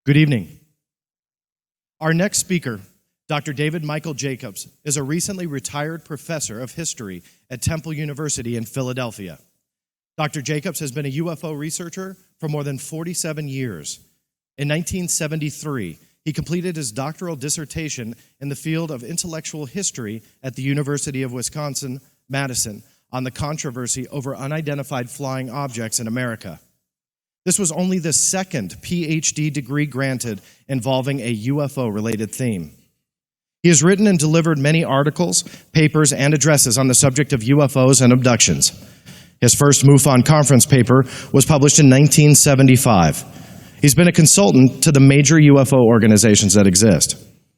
Good evening. Our next speaker, Dr. David Michael Jacobs, is a recently retired professor of history at Temple University in Philadelphia. Dr. Jacobs has been a UFO researcher for more than 47 years. In 1973, he completed his doctoral dissertation in the field of intellectual history at the University of Wisconsin-Madison on the controversy over unidentified flying objects in America. This was only the second PhD degree granted involving a UFO-related theme. He has written and delivered many articles, papers, and addresses on the subject of UFOs and abductions. His first Mufon conference paper was published in 1975. He's been a consultant to the major UFO organizations that exist.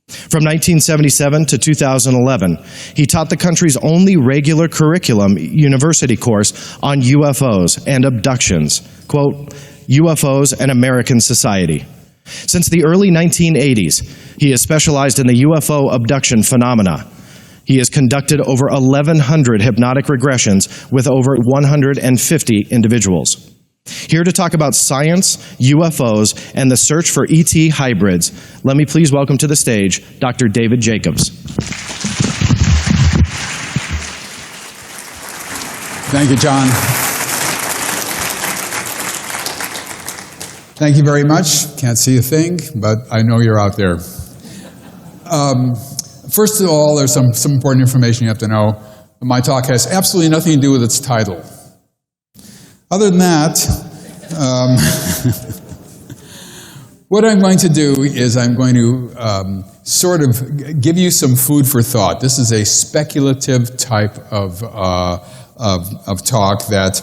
From 1977 to 2011, he taught the country's only regular curriculum university course on UFOs and abductions, quote, UFOs and American Society. Since the early 1980s, he has specialized in the UFO abduction phenomena. He has conducted over 1,100 hypnotic regressions with over 150 individuals. Here to talk about science, UFOs, and the search for ET hybrids, let me please welcome to the stage Dr. David Jacobs. Thank you, John. Thank you very much. Can't see a thing, but I know you're out there. First of all, there's some important information you have to know. My talk has absolutely nothing to do with its title. Other than that, what I'm going to do is I'm going to sort of give you some food for thought. This is a speculative type of talk that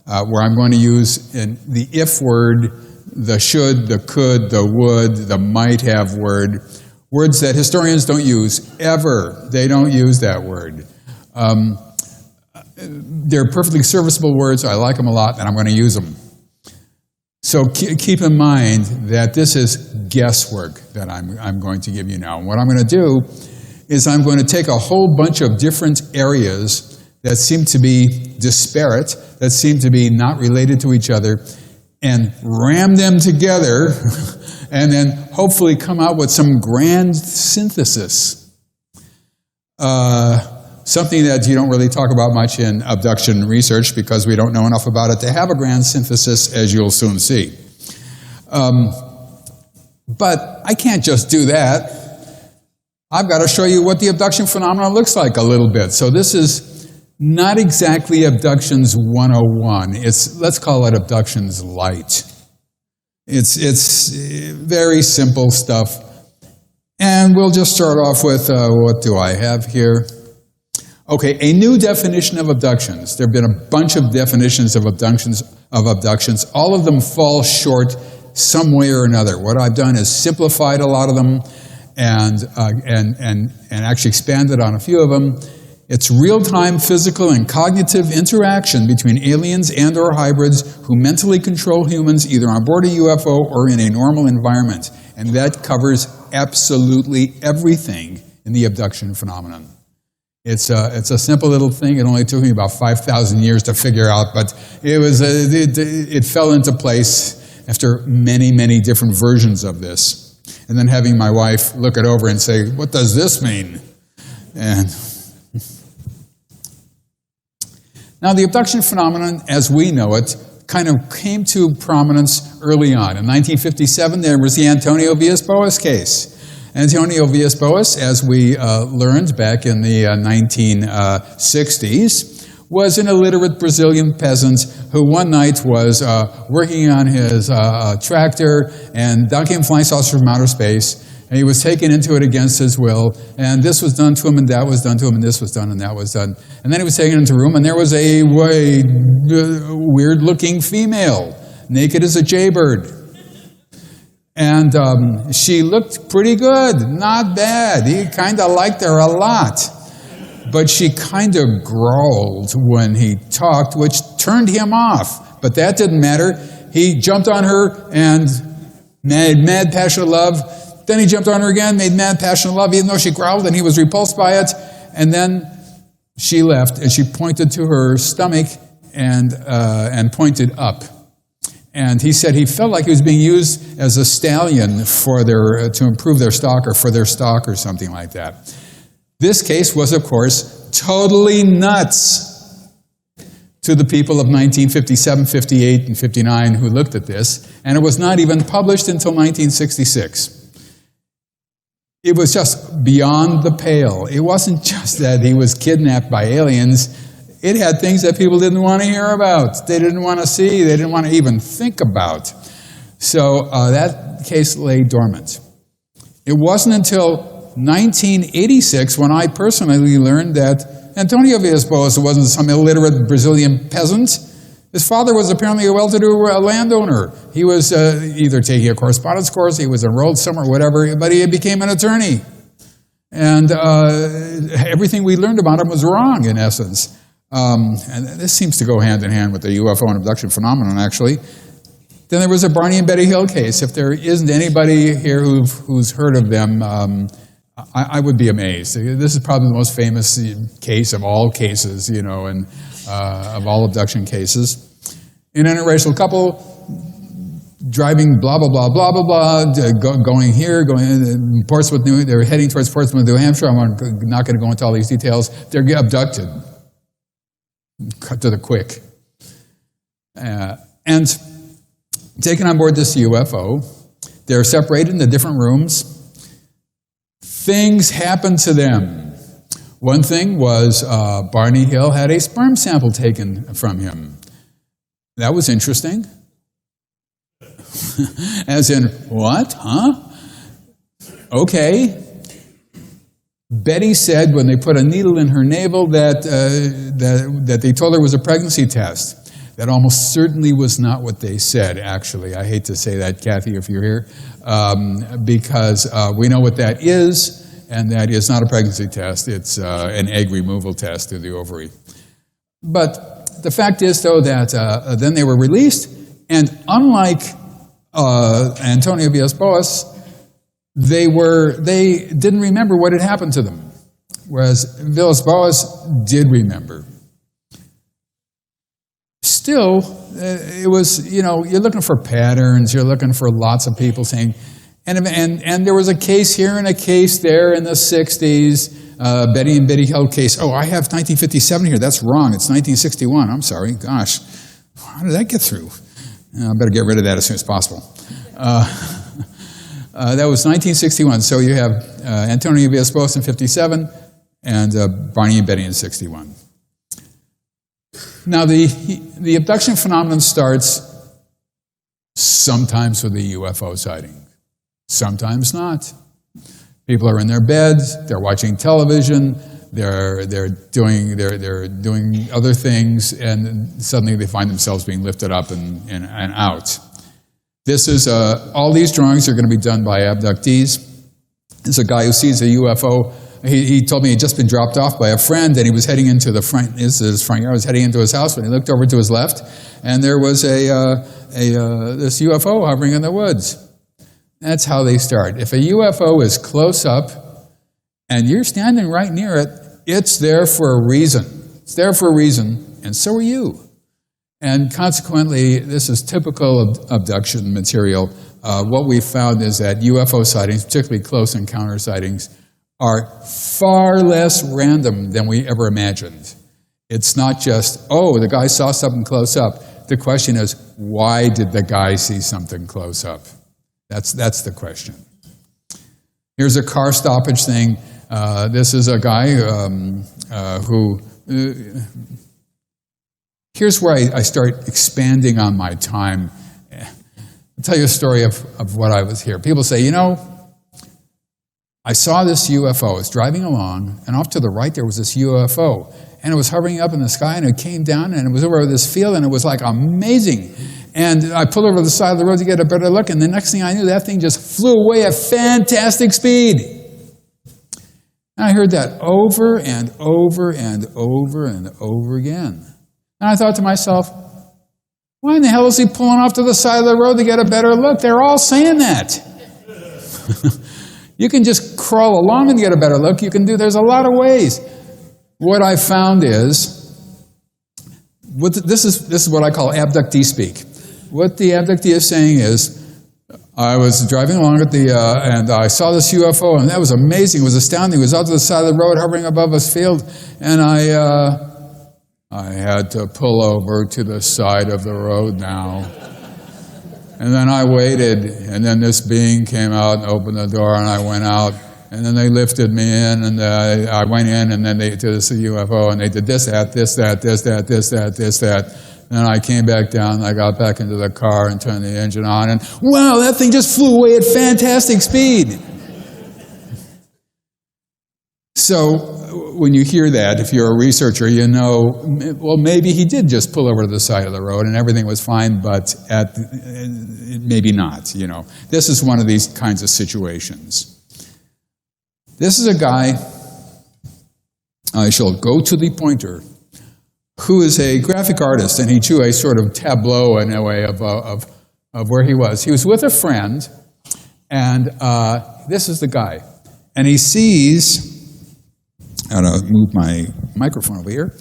where I'm going to use the if word, the should, the could, the would, the might have word, words that historians don't use ever. They don't use that word. They're perfectly serviceable words. I like them a lot, and I'm going to use them. So keep in mind that this is guesswork that I'm going to give you now. And what I'm going to do is I'm going to take a whole bunch of different areas that seem to be disparate, that seem to be not related to each other, and ram them together, and then hopefully come out with some grand synthesis. Something that you don't really talk about much in abduction research because we don't know enough about it to have a grand synthesis, as you'll soon see. But I can't just do that. I've got to show you what the abduction phenomenon looks like a little bit. So this is not exactly Abductions 101. Let's call it Abductions Light. It's very simple stuff. And we'll just start off with, what do I have here? Okay, a new definition of abductions. There have been a bunch of definitions of abductions. All of them fall short some way or another. What I've done is simplified a lot of them and actually expanded on a few of them. It's real-time physical and cognitive interaction between aliens and or hybrids who mentally control humans either on board a UFO or in a normal environment. And that covers absolutely everything in the abduction phenomenon. It's a simple little thing. It only took me about 5,000 years to figure out, but it fell into place after many, many different versions of this. And then having my wife look it over and say, what does this mean? And Now, the abduction phenomenon, as we know it, kind of came to prominence early on. In 1957, there was the Antonio Villas-Boas case. Antonio Villas-Boas, as we learned back in the 1960s, was an illiterate Brazilian peasant who one night was working on his tractor, and down came flying saucer from outer space, and he was taken into it against his will, and this was done to him, and that was done to him, and this was done, and that was done. And then he was taken into a room, and there was a weird-looking female, naked as a jaybird. And she looked pretty good, not bad. He kind of liked her a lot. But she kind of growled when he talked, which turned him off. But that didn't matter. He jumped on her and made mad passionate love. Then he jumped on her again, made mad passionate love, even though she growled and he was repulsed by it. And then she left, and she pointed to her stomach and pointed up. And he said he felt like he was being used as a stallion for to improve their stock or for their stock or something like that. This case was, of course, totally nuts to the people of 1957, 58, and 59 who looked at this, and it was not even published until 1966. It was just beyond the pale. It wasn't just that he was kidnapped by aliens. It had things that people didn't want to hear about. They didn't want to see. They didn't want to even think about. So that case lay dormant. It wasn't until 1986 when I personally learned that Antonio Villas-Boas wasn't some illiterate Brazilian peasant. His father was apparently a well-to-do landowner. He was either taking a correspondence course, he was enrolled somewhere, whatever, but he became an attorney. And everything we learned about him was wrong, in essence. And this seems to go hand in hand with the UFO and abduction phenomenon, actually. Then there was a Barney and Betty Hill case. If there isn't anybody here who's heard of them, I would be amazed. This is probably the most famous case of all cases, you know, and of all abduction cases. An interracial couple driving blah, blah, blah, blah, blah, blah, going here, going in Portsmouth, they're heading towards Portsmouth, New Hampshire. I'm not going to go into all these details. They're abducted. Cut to the quick. And taken on board this UFO, they're separated into different rooms. Things happened to them. One thing was Barney Hill had a sperm sample taken from him. That was interesting. As in, what? Huh? Okay. Betty said when they put a needle in her navel that they told her it was a pregnancy test. That almost certainly was not what they said, actually. I hate to say that, Kathy, if you're here, because we know what that is, and that is not a pregnancy test. It's an egg removal test through the ovary. But the fact is, though, that then they were released, and unlike Antonio Villas-Boas, they didn't remember what had happened to them, whereas Villas-Boas did remember. Still, it was, you know, you're looking for patterns, you're looking for lots of people saying, and there was a case here and a case there in the 60s, Betty and Betty Hill case. Oh, I have 1957 here, that's wrong, it's 1961, I'm sorry, gosh, how did that get through? I better get rid of that as soon as possible. That was 1961, so you have Antonio Villas-Boas in 57 and Barney and Betty in 61. Now, the abduction phenomenon starts sometimes with a UFO sighting, sometimes not. People are in their beds, they're watching television, they're doing other things, and suddenly they find themselves being lifted up and out. This is all these drawings are going to be done by abductees. There's a guy who sees a UFO. He told me he'd just been dropped off by a friend, and he was heading into the front. This is his front yard. Was heading into his house when he looked over to his left, and there was this UFO hovering in the woods. That's how they start. If a UFO is close up, and you're standing right near it, it's there for a reason. It's there for a reason, and so are you. And consequently, this is typical abduction material. What we found is that UFO sightings, particularly close encounter sightings, are far less random than we ever imagined. It's not just, oh, the guy saw something close up. The question is, why did the guy see something close up? That's the question. Here's a car stoppage thing. This is a guy who... here's where I start expanding on my time. I'll tell you a story of what I was here. People say, you know, I saw this UFO. I was driving along, and off to the right there was this UFO. And it was hovering up in the sky, and it came down, and it was over this field, and it was like amazing. And I pulled over to the side of the road to get a better look, and the next thing I knew, that thing just flew away at fantastic speed. And I heard that over and over and over and over again. And I thought to myself, why in the hell is he pulling off to the side of the road to get a better look? They're all saying that. You can just crawl along and get a better look. There's a lot of ways. What I found is, this is what I call abductee speak. What the abductee is saying is, I was driving along and I saw this UFO, and that was amazing. It was astounding. It was out to the side of the road, hovering above us field, and I had to pull over to the side of the road now. And then I waited, and then this being came out and opened the door, and I went out, and then they lifted me in, and I went in, and then they did this UFO, and they did this, that, this, that, this, that, this, that, this, that. And then I came back down, and I got back into the car and turned the engine on, and wow, that thing just flew away at fantastic speed. So when you hear that, if you're a researcher, you know, well, maybe he did just pull over to the side of the road and everything was fine, but maybe not, you know. This is one of these kinds of situations. This is a guy, I shall go to the pointer, who is a graphic artist, and he drew a sort of tableau in a way of where he was. He was with a friend, and this is the guy. And he sees... I'm going to move my microphone over here.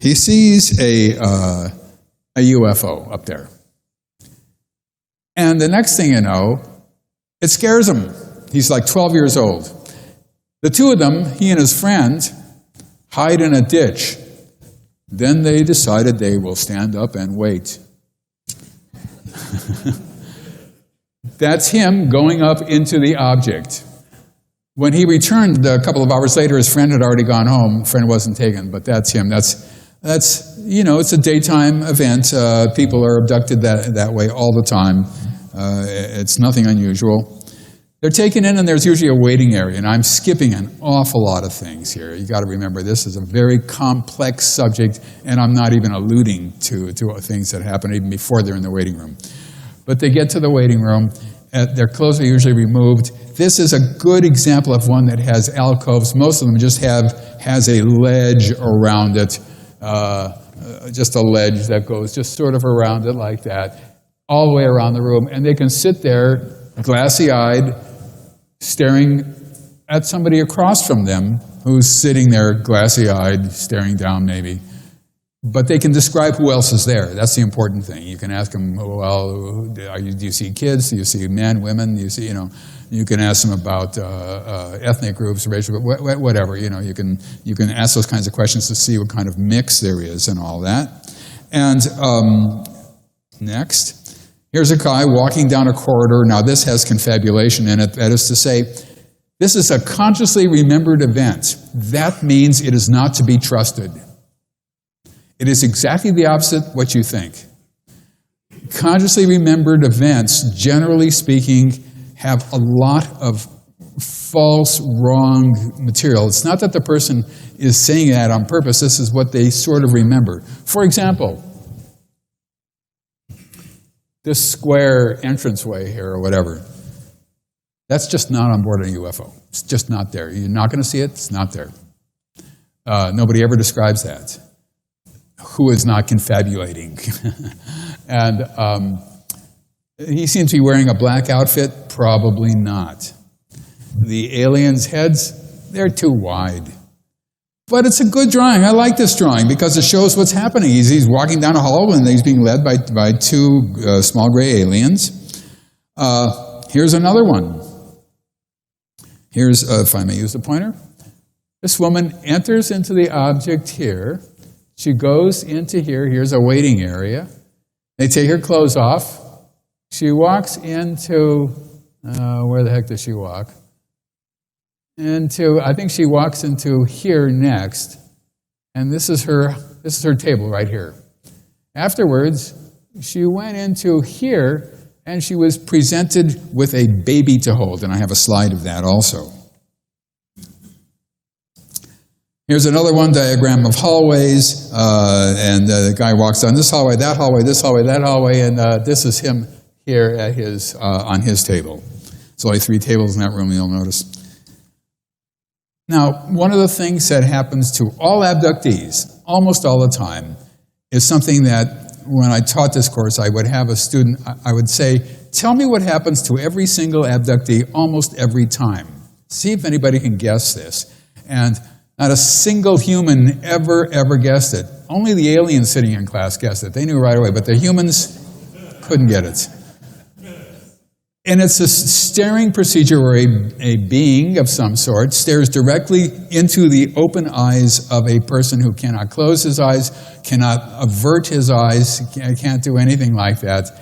He sees a UFO up there. And the next thing you know, it scares him. He's like 12 years old. The two of them, he and his friend, hide in a ditch. Then they decided they will stand up and wait. That's him going up into the object. When he returned a couple of hours later, his friend had already gone home. Friend wasn't taken, but that's him. That's you know, it's a daytime event. People are abducted that way all the time. It's nothing unusual. They're taken in, and there's usually a waiting area, and I'm skipping an awful lot of things here. You got to remember, this is a very complex subject, and I'm not even alluding to things that happen even before they're in the waiting room. But they get to the waiting room. Their clothes are usually removed. This is a good example of one that has alcoves. Most of them just has a ledge around it, just a ledge that goes just sort of around it like that, all the way around the room. And they can sit there, glassy-eyed, staring at somebody across from them who's sitting there, glassy-eyed, staring down maybe. But they can describe who else is there. That's the important thing. You can ask them, well, do you see kids? Do you see men, women? Do you see, you can ask them about ethnic groups, racial, whatever. You can ask those kinds of questions to see what kind of mix there is and all that. And next, here's a guy walking down a corridor. Now this has confabulation in it. That is to say, this is a consciously remembered event. That means it is not to be trusted. It is exactly the opposite what you think. Consciously remembered events, generally speaking, have a lot of false, wrong material. It's not that the person is saying that on purpose. This is what they sort of remember. For example, this square entranceway here or whatever, that's just not on board a UFO. It's just not there. You're not going to see it. It's not there. Nobody ever describes that. Who is not confabulating? And he seems to be wearing a black outfit. Probably not. The aliens' heads, they're too wide. But it's a good drawing. I like this drawing because it shows what's happening. He's walking down a hall and he's being led by two small gray aliens. Here's another one. Here's, if I may use the pointer. This woman enters into the object here, She goes into here. Here's a waiting area. They take her clothes off. She walks into, where the heck does she walk? I think she walks into here next. And this is her table right here. Afterwards, she went into here, and she was presented with a baby to hold. And I have a slide of that also. Here's another one, diagram of hallways, and the guy walks down this hallway, that hallway, this hallway, that hallway, and this is him here at on his table. There's only 3 tables in that room, you'll notice. Now, one of the things that happens to all abductees, almost all the time, is something that when I taught this course, I would have a student, I would say, tell me what happens to every single abductee almost every time. See if anybody can guess this. And not a single human ever guessed it. Only the aliens sitting in class guessed it. They knew right away, but the humans couldn't get it. And it's a staring procedure where a being of some sort stares directly into the open eyes of a person who cannot close his eyes, cannot avert his eyes, can't do anything like that.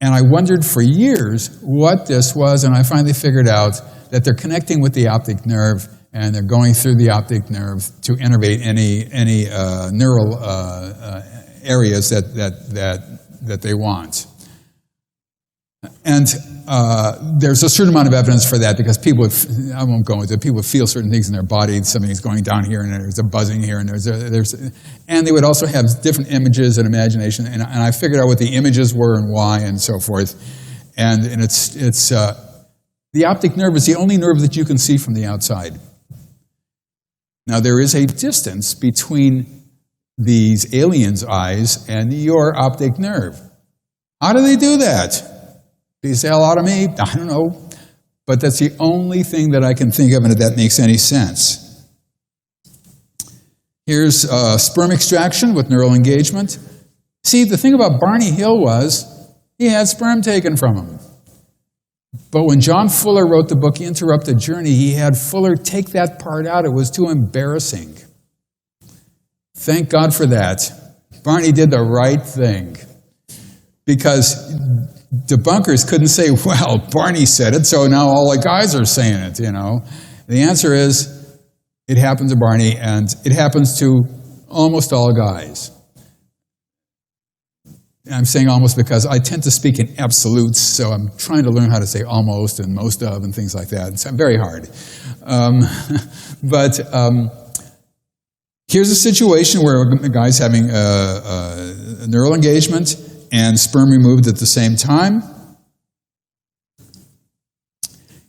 And I wondered for years what this was, and I finally figured out that they're connecting with the optic nerve, and they're going through the optic nerve to innervate any neural areas that they want. And there's a certain amount of evidence for that because people, I won't go into it, people feel certain things in their body, something's going down here, and there's a buzzing here, and and they would also have different images and imagination, and I figured out what the images were and why and so forth. And it's the optic nerve is the only nerve that you can see from the outside. Now, there is a distance between these aliens' eyes and your optic nerve. How do they do that? Do you say a lot of me? I don't know. But that's the only thing that I can think of, and that makes any sense. Here's sperm extraction with neural engagement. See, the thing about Barney Hill was he had sperm taken from him. But when John Fuller wrote the book Interrupted Journey, he had Fuller take that part out. It was too embarrassing. Thank God for that. Barney did the right thing. Because debunkers couldn't say, well, Barney said it, so now all the guys are saying it, you know. The answer is, it happened to Barney, and it happens to almost all guys. I'm saying almost because I tend to speak in absolutes, so I'm trying to learn how to say almost and most of and things like that. It's very hard. But here's a situation where a guy's having neural engagement and sperm removed at the same time.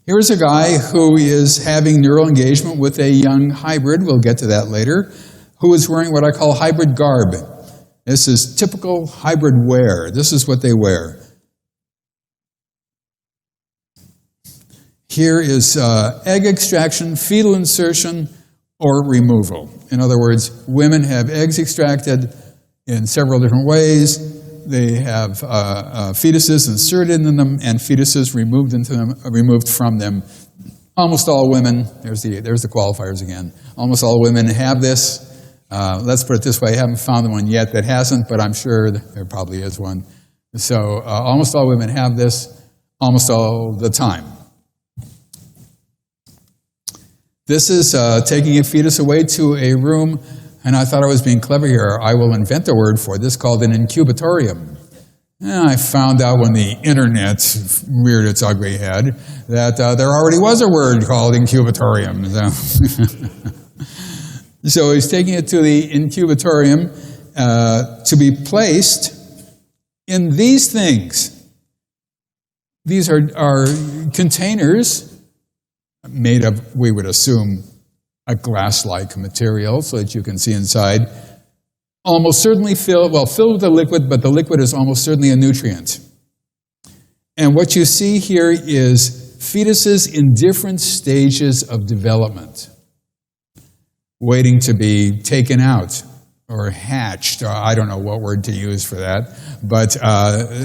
Here's a guy who is having neural engagement with a young hybrid, we'll get to that later, who is wearing what I call hybrid garb. This is typical hybrid wear. This is what they wear. Here is egg extraction, fetal insertion, or removal. In other words, women have eggs extracted in several different ways. They have fetuses inserted in them and fetuses removed from them. Almost all women, there's the qualifiers again. Almost all women have this. Let's put it this way, I haven't found one yet that hasn't, but I'm sure there probably is one. So almost all women have this almost all the time. This is taking a fetus away to a room, and I thought I was being clever here. I will invent a word for this called an incubatorium. And I found out when the internet reared its ugly head that there already was a word called incubatorium. So he's taking it to the incubatorium to be placed in these things. These are containers made of, we would assume, a glass-like material so that you can see inside. Almost certainly filled with a liquid, but the liquid is almost certainly a nutrient. And what you see here is fetuses in different stages of development, waiting to be taken out or hatched. I don't know what word to use for that, but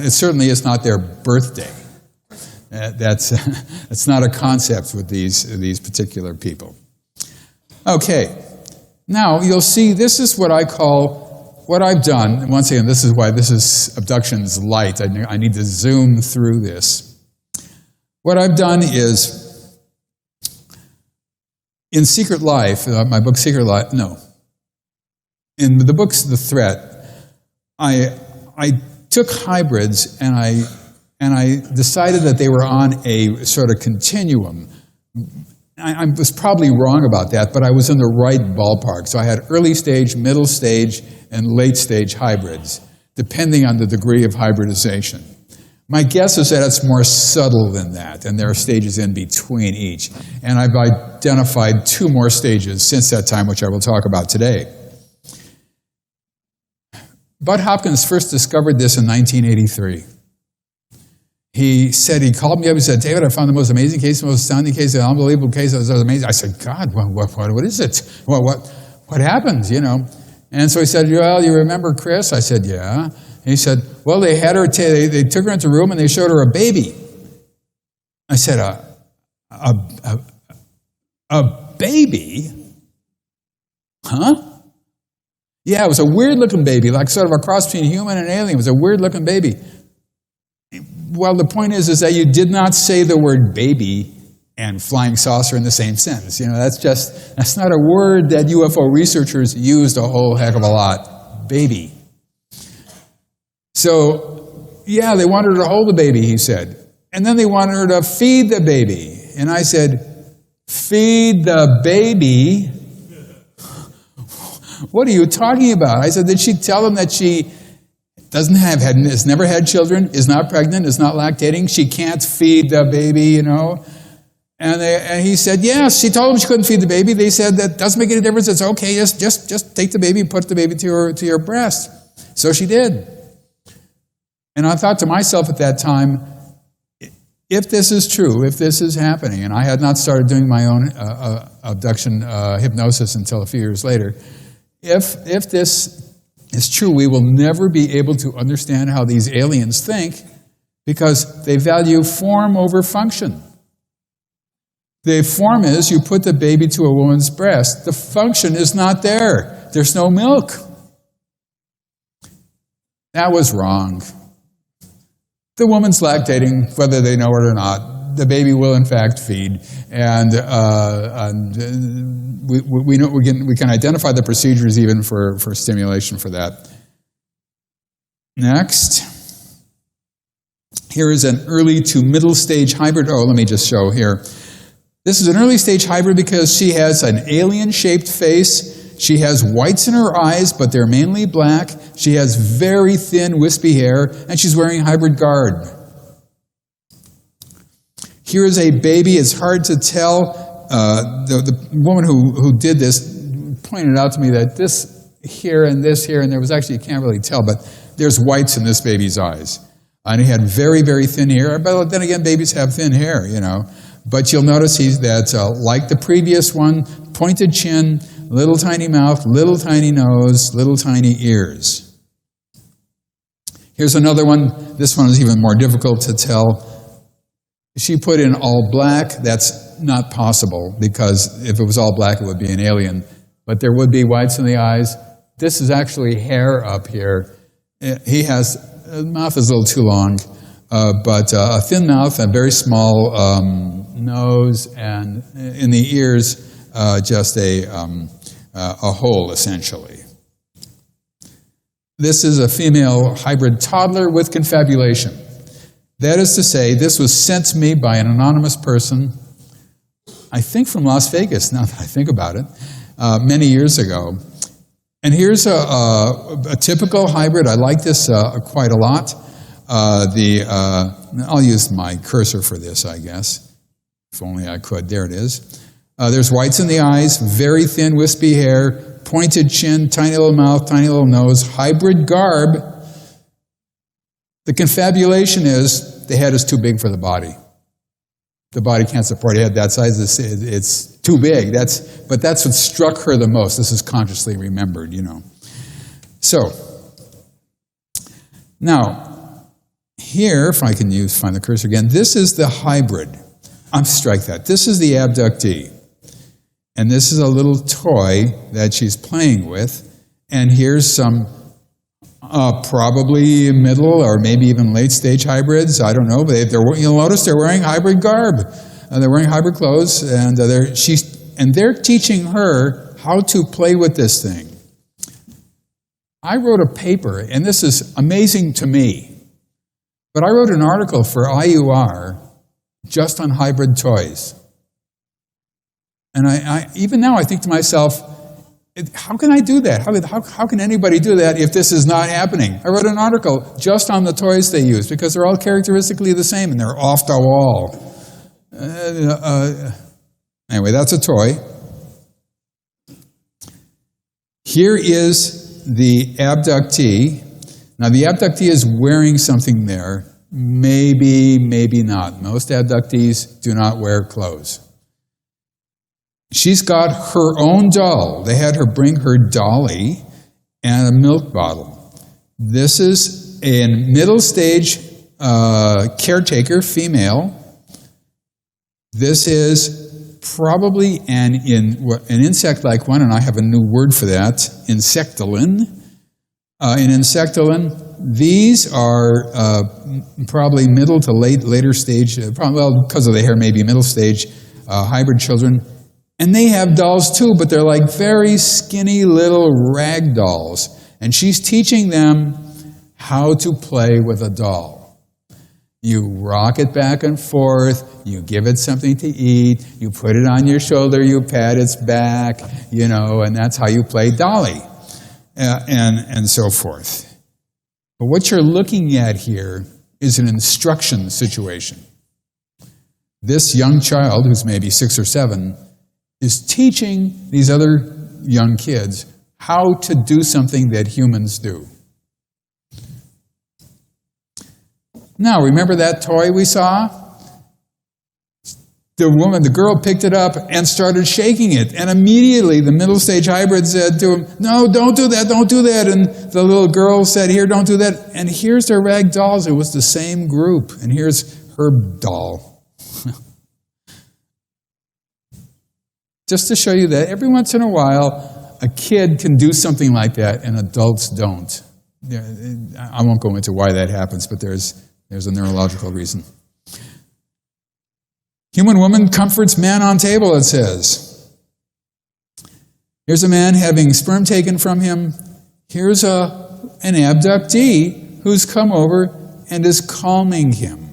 it certainly is not their birthday. That's not a concept with these particular people. Okay, now you'll see this is what I call what I've done, once again, this is why this is Abductions Light. I need to zoom through this. What I've done is, in Secret Life, my book Secret Life, no. In the book The Threat, I took hybrids and I decided that they were on a sort of continuum. I was probably wrong about that, but I was in the right ballpark. So I had early stage, middle stage, and late stage hybrids, depending on the degree of hybridization. My guess is that it's more subtle than that, and there are stages in between each. And I've identified 2 more stages since that time, which I will talk about today. Bud Hopkins first discovered this in 1983. He called me up, he said, David, I found the most amazing case, the most astounding case, an unbelievable case. It was amazing. I said, God, what is it? What happened, you know? And so he said, well, you remember Chris? I said, yeah. And he said, well, they had her, they took her into a room and they showed her a baby. I said, a baby? Huh? Yeah, it was a weird-looking baby, like sort of a cross between human and alien. It was a weird-looking baby. Well, the point is that you did not say the word baby and flying saucer in the same sentence. You know, that's not a word that UFO researchers used a whole heck of a lot. Baby. So, yeah, they wanted her to hold the baby, he said. And then they wanted her to feed the baby. And I said, feed the baby? What are you talking about? I said, did she tell them that she has never had children, is not pregnant, is not lactating, she can't feed the baby, you know? And he said, yes, she told them she couldn't feed the baby. They said, that doesn't make any difference, it's okay, just take the baby and put the baby to your breast. So she did. And I thought to myself at that time, if this is true, if this is happening, and I had not started doing my own abduction hypnosis until a few years later, if this is true, we will never be able to understand how these aliens think because they value form over function. The form is you put the baby to a woman's breast. The function is not there. There's no milk. That was wrong. The woman's lactating, whether they know it or not. The baby will, in fact, feed. And we know we can identify the procedures even for stimulation for that. Next. Here is an early to middle stage hybrid. Oh, let me just show here. This is an early stage hybrid because she has an alien-shaped face. She has whites in her eyes, but they're mainly black. She has very thin, wispy hair, and she's wearing hybrid garb. Here is a baby. It's hard to tell. The woman who did this pointed out to me that this here, and there was actually, you can't really tell, but there's whites in this baby's eyes. And he had very, very thin hair. But then again, babies have thin hair, you know. But you'll notice that's like the previous one, pointed chin, little tiny mouth, little tiny nose, little tiny ears. Here's another one. This one is even more difficult to tell. She put in all black. That's not possible because if it was all black, it would be an alien. But there would be whites in the eyes. This is actually hair up here. The mouth is a little too long, but a thin mouth, a very small nose, and in the ears, just a hole, essentially. This is a female hybrid toddler with confabulation. That is to say, this was sent to me by an anonymous person, I think from Las Vegas, now that I think about it, many years ago. And here's a typical hybrid. I like this quite a lot. I'll use my cursor for this, I guess. If only I could. There it is. There's whites in the eyes, very thin, wispy hair, pointed chin, tiny little mouth, tiny little nose, hybrid garb. The confabulation is the head is too big for the body. The body can't support a head that size. It's too big. But that's what struck her the most. This is consciously remembered, you know. So, now, here, if I can find the cursor again, this is the hybrid. Strike that. This is the abductee. And this is a little toy that she's playing with. And here's some Probably middle or maybe even late stage hybrids. I don't know, but you'll notice they're wearing hybrid garb. They're wearing hybrid clothes, and they're teaching her how to play with this thing. I wrote a paper, and this is amazing to me, but I wrote an article for IUR just on hybrid toys. And I even now I think to myself, how can I do that? How can anybody do that if this is not happening? I wrote an article just on the toys they use because they're all characteristically the same and they're off the wall. Anyway, that's a toy. Here is the abductee. Now, the abductee is wearing something there. Maybe, maybe not. Most abductees do not wear clothes. She's got her own doll. They had her bring her dolly and a milk bottle. This is a middle stage caretaker, female. This is probably an insect-like one, and I have a new word for that, insectolan. In insectolan, these are probably middle to later stage, because of the hair, maybe middle stage hybrid children. And they have dolls too, but they're like very skinny little rag dolls. And she's teaching them how to play with a doll. You rock it back and forth, you give it something to eat, you put it on your shoulder, you pat its back, and that's how you play dolly, and so forth. But what you're looking at here is an instruction situation. This young child, who's maybe 6 or 7, is teaching these other young kids how to do something that humans do. Now, remember that toy we saw? The girl picked it up and started shaking it. And immediately the middle stage hybrid said to him, "No, don't do that, don't do that." And the little girl said, "Here, don't do that." And here's their rag dolls. It was the same group. And here's her doll. Just to show you that every once in a while, a kid can do something like that and adults don't. I won't go into why that happens, but there's a neurological reason. Human woman comforts man on table, it says. Here's a man having sperm taken from him. Here's an abductee who's come over and is calming him.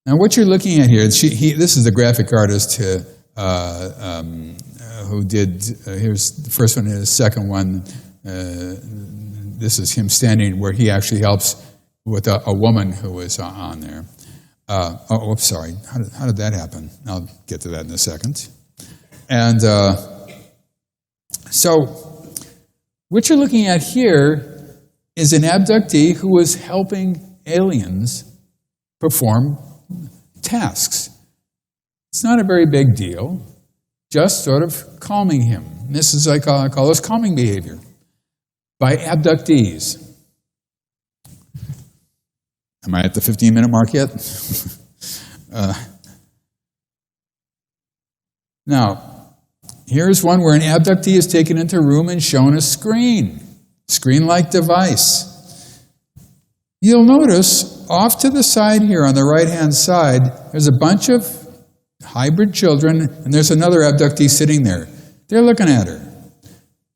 Now, what you're looking at here, this is the graphic artist who did, here's the first one and the second one. This is him standing where he actually helps with a woman who was on there. Sorry, how did that happen? I'll get to that in a second. And so, what you're looking at here is an abductee who was helping aliens perform tasks. It's not a very big deal, just sort of calming him. This is, I call this calming behavior by abductees. Am I at the 15-minute mark yet? Now, here's one where an abductee is taken into a room and shown a screen-like device. You'll notice off to the side here on the right-hand side, there's a bunch of hybrid children, and there's another abductee sitting there. They're looking at her.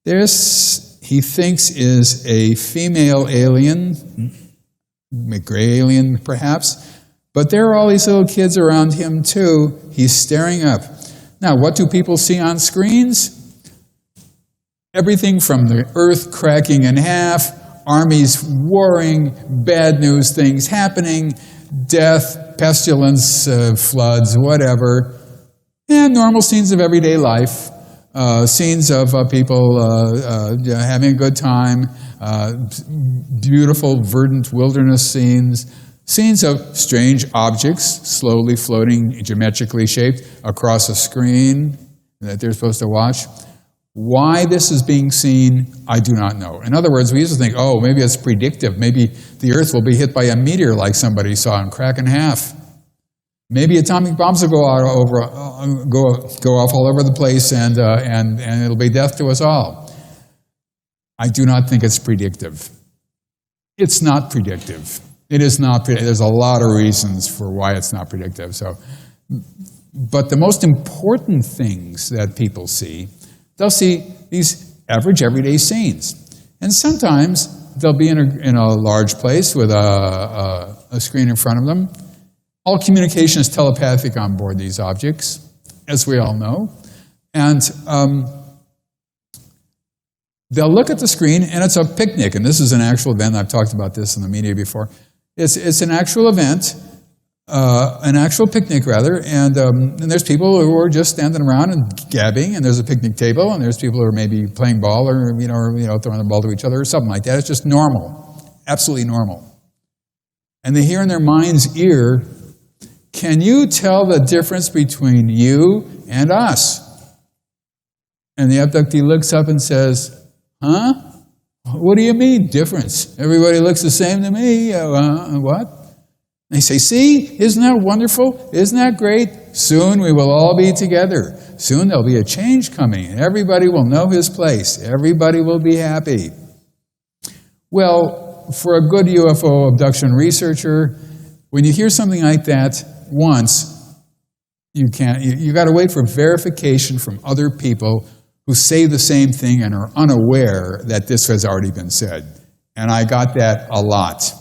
This, he thinks, is a female alien, a gray alien perhaps, but there are all these little kids around him too. He's staring up. Now, what do people see on screens? Everything from the earth cracking in half, armies warring, bad news things happening, death, pestilence, floods, whatever, and normal scenes of everyday life, scenes of people having a good time, beautiful, verdant wilderness scenes of strange objects slowly floating, geometrically shaped, across a screen that they're supposed to watch. Why this is being seen, I do not know. In other words, we used to think, oh, maybe it's predictive. Maybe the Earth will be hit by a meteor like somebody saw and crack in half. Maybe atomic bombs will go off all over the place and it'll be death to us all. I do not think it's predictive. It's not predictive. It is not predictive. There's a lot of reasons for why it's not predictive. But the most important things that people see, they'll see these average everyday scenes. And sometimes they'll be in a large place with a screen in front of them. All communication is telepathic on board these objects, as we all know. And they'll look at the screen, and it's a picnic. And this is an actual event. I've talked about this in the media before. It's an actual event, an actual picnic, rather. And there's people who are just standing around and gabbing, and there's a picnic table, and there's people who are maybe playing ball or throwing the ball to each other or something like that. It's just normal, absolutely normal. And they hear in their mind's ear, "Can you tell the difference between you and us?" And the abductee looks up and says, "Huh? What do you mean, difference? Everybody looks the same to me. What?" And they say, "See, isn't that wonderful? Isn't that great? Soon we will all be together. Soon there'll be a change coming, and everybody will know his place. Everybody will be happy." Well, for a good UFO abduction researcher, when you hear something like that once, you got to wait for verification from other people who say the same thing and are unaware that this has already been said. And I got that a lot.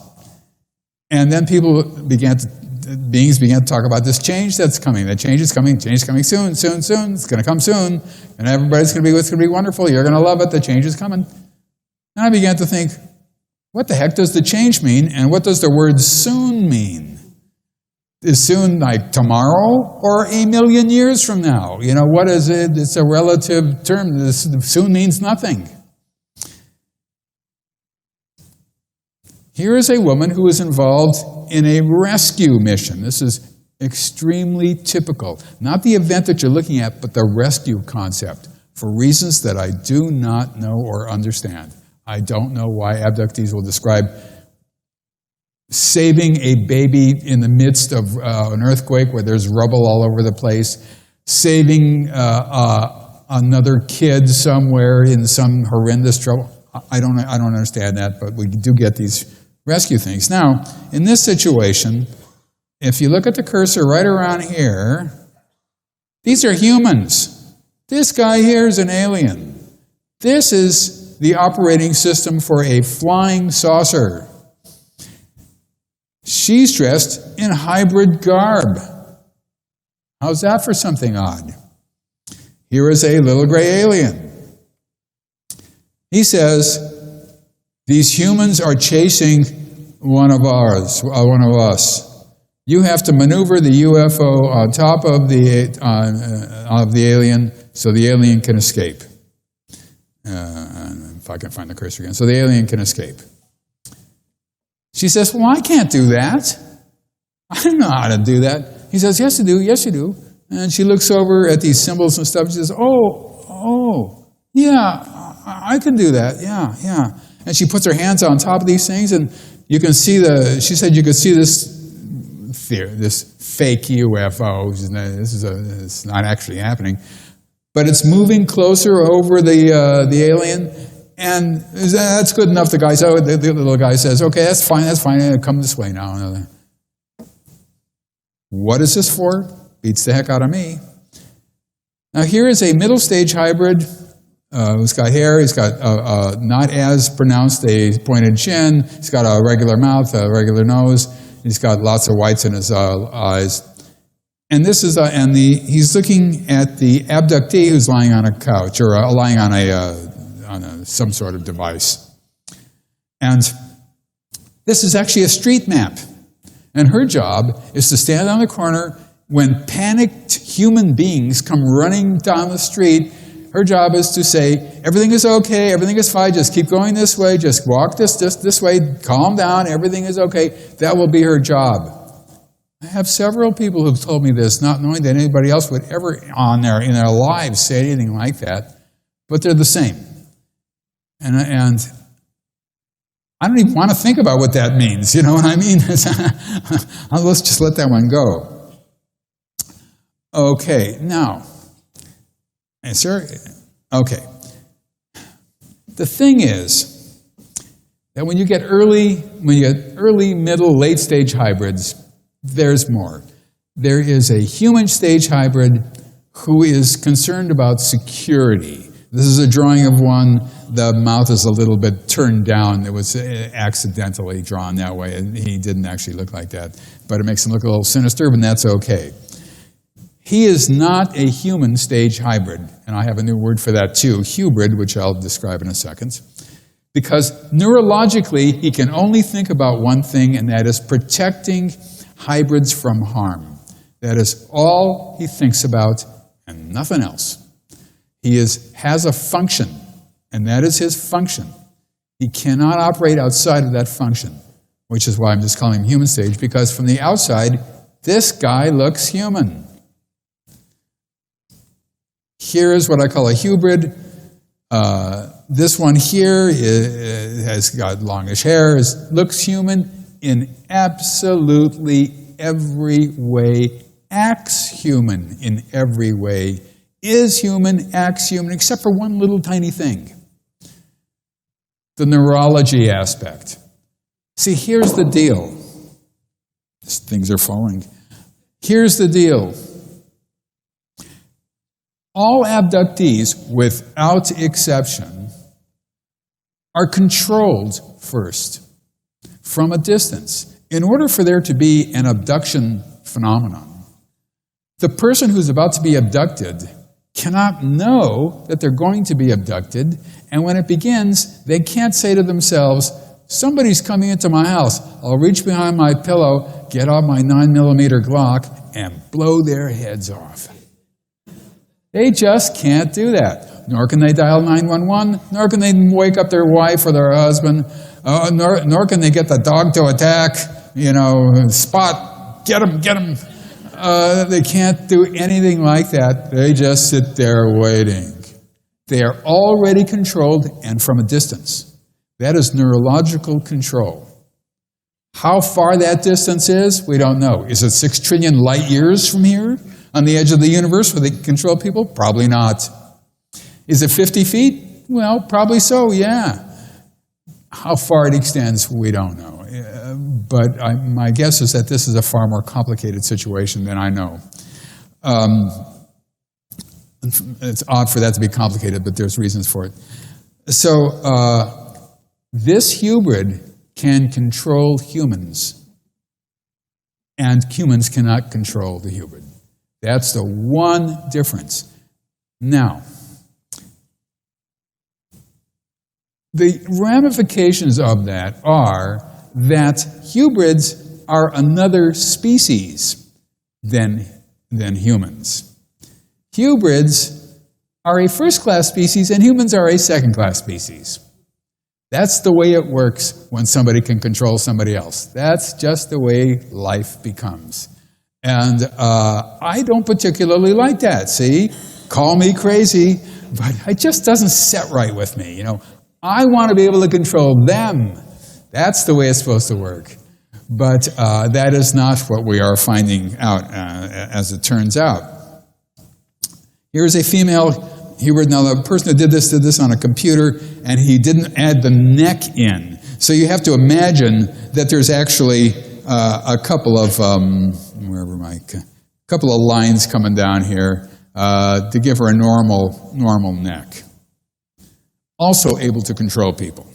And then beings began to talk about this change that's coming. That change is coming soon, soon, soon. It's going to come soon. And everybody's going to be, it's going to be wonderful. You're going to love it. The change is coming. And I began to think, what the heck does the change mean? And what does the word soon mean? Is soon like tomorrow or a million years from now? What is it? It's a relative term. This soon means nothing. Here is a woman who is involved in a rescue mission. This is extremely typical. Not the event that you're looking at, but the rescue concept, for reasons that I do not know or understand. I don't know why abductees will describe saving a baby in the midst of an earthquake where there's rubble all over the place, saving another kid somewhere in some horrendous trouble. I don't understand that, but we do get these rescue things. Now, in this situation, if you look at the cursor right around here, these are humans. This guy here is an alien. This is the operating system for a flying saucer. She's dressed in hybrid garb. How's that for something odd? Here is a little gray alien. He says, these humans are chasing one of us. You have to maneuver the UFO on top of the alien so the alien can escape. If I can find the cursor again. So the alien can escape. She says, well, I can't do that. I don't know how to do that. He says, yes, you do. Yes, you do. And she looks over at these symbols and stuff. She says, yeah, I can do that. Yeah. And she puts her hands on top of these things, and you can see she said you could see this fake UFO. It's not actually happening. But it's moving closer over the alien. And that's good enough. The little guy says, okay, that's fine, come this way now. What is this for? Beats the heck out of me. Now here is a middle stage hybrid who's got hair, he's got not as pronounced a pointed chin, he's got a regular mouth, a regular nose, he's got lots of whites in his eyes. And this is, he's looking at the abductee who's lying on a couch, or lying on some sort of device. And this is actually a street map. And her job is to stand on the corner when panicked human beings come running down the street. Her job is to say, everything is okay, everything is fine, just keep going this way, just walk this way, calm down, everything is okay. That will be her job. I have several people who've told me this, not knowing that anybody else would ever in their lives say anything like that, but they're the same. And I don't even want to think about what that means, you know what I mean? Let's just let that one go. Okay, now, okay. The thing is that when you get early, middle, late stage hybrids, there's more. There is a human stage hybrid who is concerned about security. This is a drawing of one. The mouth is a little bit turned down. It was accidentally drawn that way, and he didn't actually look like that. But it makes him look a little sinister, and that's okay. He is not a human stage hybrid, and I have a new word for that too, hubrid, which I'll describe in a second. Because neurologically, he can only think about one thing, and that is protecting hybrids from harm. That is all he thinks about, and nothing else. He has a function, and that is his function. He cannot operate outside of that function, which is why I'm just calling him human stage, because from the outside, this guy looks human. Here is what I call a hubrid. This one here has got longish hair, looks human in absolutely every way, acts human in every way, is human, acts human, except for one little tiny thing. The neurology aspect. See, here's the deal. Things are falling. Here's the deal. All abductees, without exception, are controlled first, from a distance. In order for there to be an abduction phenomenon, the person who's about to be abducted cannot know that they're going to be abducted, and when it begins, they can't say to themselves, somebody's coming into my house. I'll reach behind my pillow, get out my 9mm Glock, and blow their heads off. They just can't do that. Nor can they dial 911, nor can they wake up their wife or their husband, nor can they get the dog to attack, spot, get him. They can't do anything like that. They just sit there waiting. They are already controlled and from a distance. That is neurological control. How far that distance is, we don't know. Is it 6 trillion light years from here on the edge of the universe where they can control people? Probably not. Is it 50 feet? Well, probably so, yeah. How far it extends, we don't know. But my guess is that this is a far more complicated situation than I know. It's odd for that to be complicated, but there's reasons for it. So this hubrid can control humans, and humans cannot control the hubrid. That's the one difference. Now, the ramifications of that are that hybrids are another species than humans. Hybrids are a first-class species, and humans are a second-class species. That's the way it works when somebody can control somebody else. That's just the way life becomes. And I don't particularly like that, see? Call me crazy, but it just doesn't set right with me, I want to be able to control them. That's the way it's supposed to work. But that is not what we are finding out, as it turns out. Here's a female hubrid. Now, the person who did this on a computer, and he didn't add the neck in. So you have to imagine that there's actually a couple of, couple of lines coming down here to give her a normal neck. Also able to control people.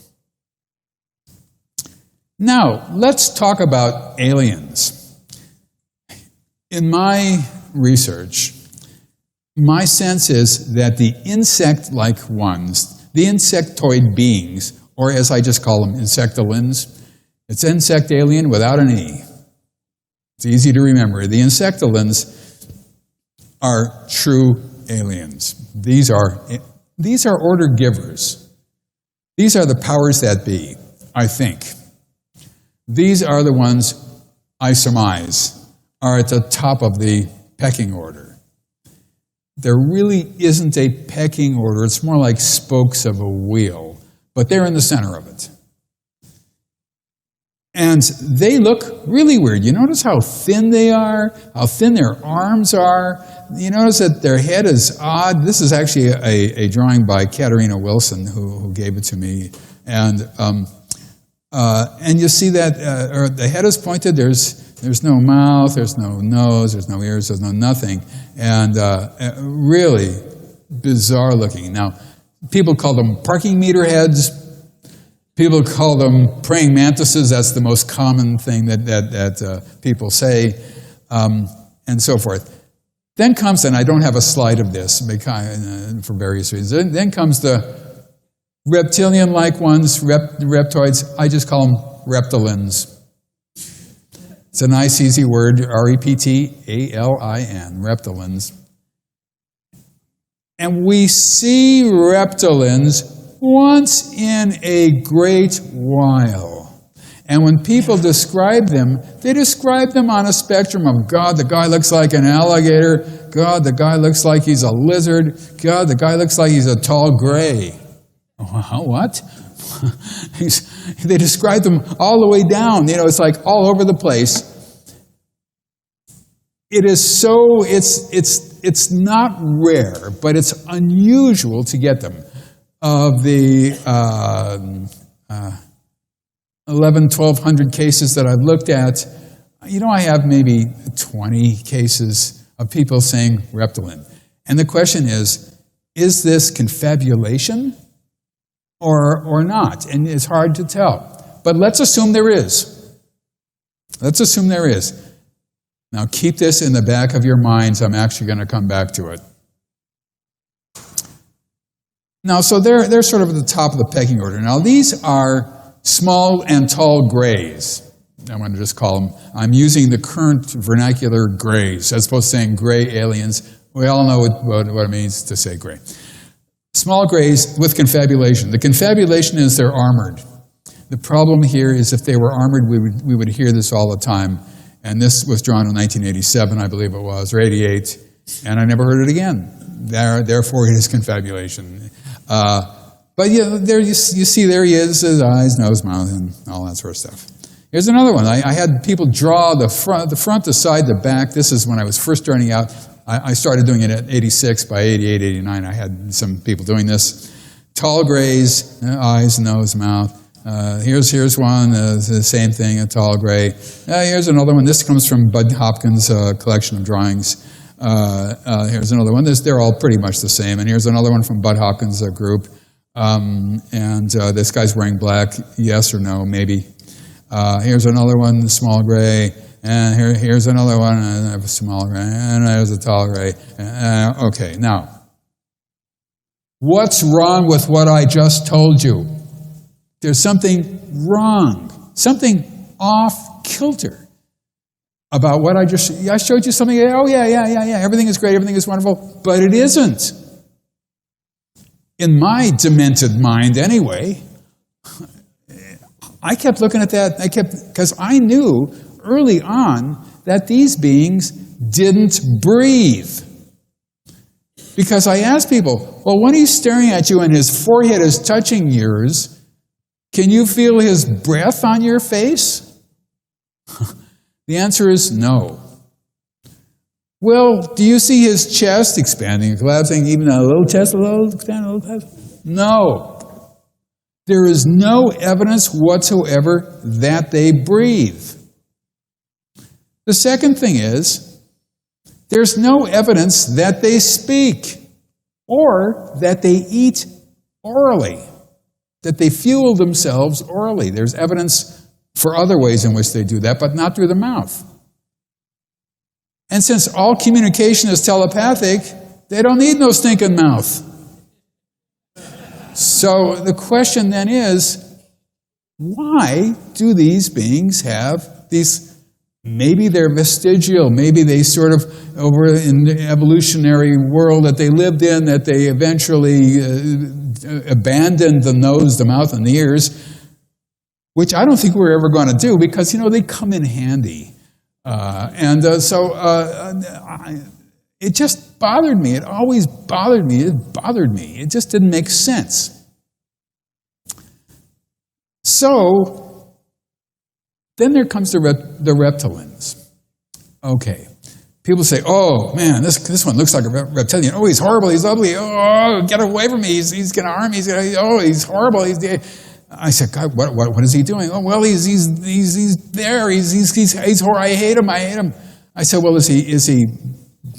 Now, let's talk about aliens. In my research, my sense is that the insect-like ones, the insectoid beings, or as I just call them, insectolins, it's insect alien without an E. It's easy to remember. The insectolins are true aliens. These are order givers. These are the powers that be, I think. These are the ones, I surmise, are at the top of the pecking order. There really isn't a pecking order. It's more like spokes of a wheel, but they're in the center of it. And they look really weird. You notice how thin they are, how thin their arms are. You notice that their head is odd. This is actually a drawing by Katerina Wilson, who gave it to me. And you see that the head is pointed. There's no mouth, there's no nose, there's no ears, there's no nothing. And really bizarre looking. Now, people call them parking meter heads. People call them praying mantises. That's the most common thing that people say, and so forth. Then comes, and I don't have a slide of this for various reasons, then comes the reptilian-like ones, reptoids. I just call them reptilins. It's a nice, easy word, R-E-P-T-A-L-I-N, reptilins. And we see reptilins once in a great while. And when people describe them, they describe them on a spectrum of, God, the guy looks like an alligator. God, the guy looks like he's a lizard. God, the guy looks like he's a tall gray. What? They describe them all the way down. You know, it's like all over the place. It is so, it's not rare, but it's unusual to get them. Of the 1,100 cases that I've looked at, you know, I have maybe 20 cases of people saying reptilin. And the question is this confabulation or not? And it's hard to tell. But let's assume there is. Let's assume there is. Now keep this in the back of your minds. I'm actually going to come back to it. Now, so they're sort of at the top of the pecking order. Now, these are small and tall grays. I'm going to just call them. I'm using the current vernacular grays, as opposed to saying gray aliens. We all know what it means to say gray. Small grays with confabulation. The confabulation is they're armored. The problem here is if they were armored, we would hear this all the time. And this was drawn in 1987, I believe it was, or 88, and I never heard it again. Therefore, it is confabulation. But yeah, there you see there he is, his eyes, nose, mouth, and all that sort of stuff. Here's another one. I had people draw the front, the side, the back. This is when I was first starting out. I started doing it at 86. By 88, 89, I had some people doing this. Tall grays, eyes, nose, mouth. Here's one, the same thing, a tall gray. Here's another one. This comes from Bud Hopkins' collection of drawings. Here's another one. They're all pretty much the same. And here's another one from Bud Hopkins' group. This guy's wearing black. Yes or no, maybe. Here's another one, small gray. And here's another one, a small gray. And there's a tall gray. Okay, now, what's wrong with what I just told you? There's something wrong, something off kilter about what I showed you something. Oh, yeah, everything is great, everything is wonderful, but it isn't. In my demented mind, anyway, I kept looking at that. Because I knew early on that these beings didn't breathe. Because I asked people, well, when he's staring at you and his forehead is touching yours, can you feel his breath on your face? The answer is no. Well, do you see his chest expanding, collapsing, even a little chest, a little expanding, a little chest? No. There is no evidence whatsoever that they breathe. The second thing is, there's no evidence that they speak or that they eat orally, that they fuel themselves orally. There's evidence for other ways in which they do that, but not through the mouth. And since all communication is telepathic, they don't need no stinking mouth. So the question then is, why do these beings have these, maybe they're vestigial, maybe they sort of, over in the evolutionary world that they lived in, that they eventually abandoned the nose, the mouth, and the ears, which I don't think we're ever going to do because, they come in handy. It just bothered me. It always bothered me. It bothered me. It just didn't make sense. So, Then there comes the reptilians. Okay. People say, oh, man, this one looks like a reptilian. Oh, he's horrible, he's ugly. Oh, get away from me, he's going to harm me. He's horrible. I said, God, what is he doing? Oh, well, he's there. He's horrible. I hate him. I said, well, is he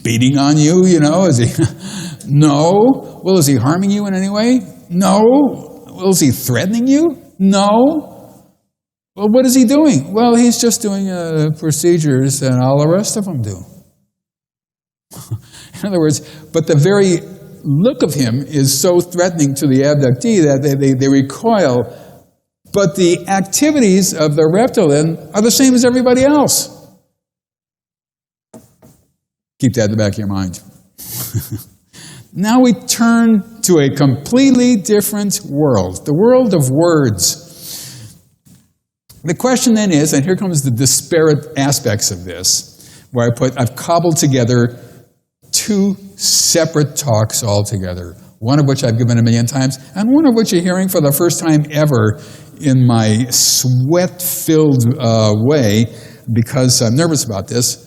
beating on you? You know, is he? No. Well, is he harming you in any way? No. Well, is he threatening you? No. Well, what is he doing? Well, he's just doing procedures and all the rest of them do. In other words, but the very look of him is so threatening to the abductee that they recoil. But the activities of the reptilian are the same as everybody else. Keep that in the back of your mind. Now we turn to a completely different world, the world of words. The question then is, and here comes the disparate aspects of this, where I've cobbled together two separate talks altogether, one of which I've given 1,000,000 times, and one of which you're hearing for the first time ever in my sweat-filled way, because I'm nervous about this,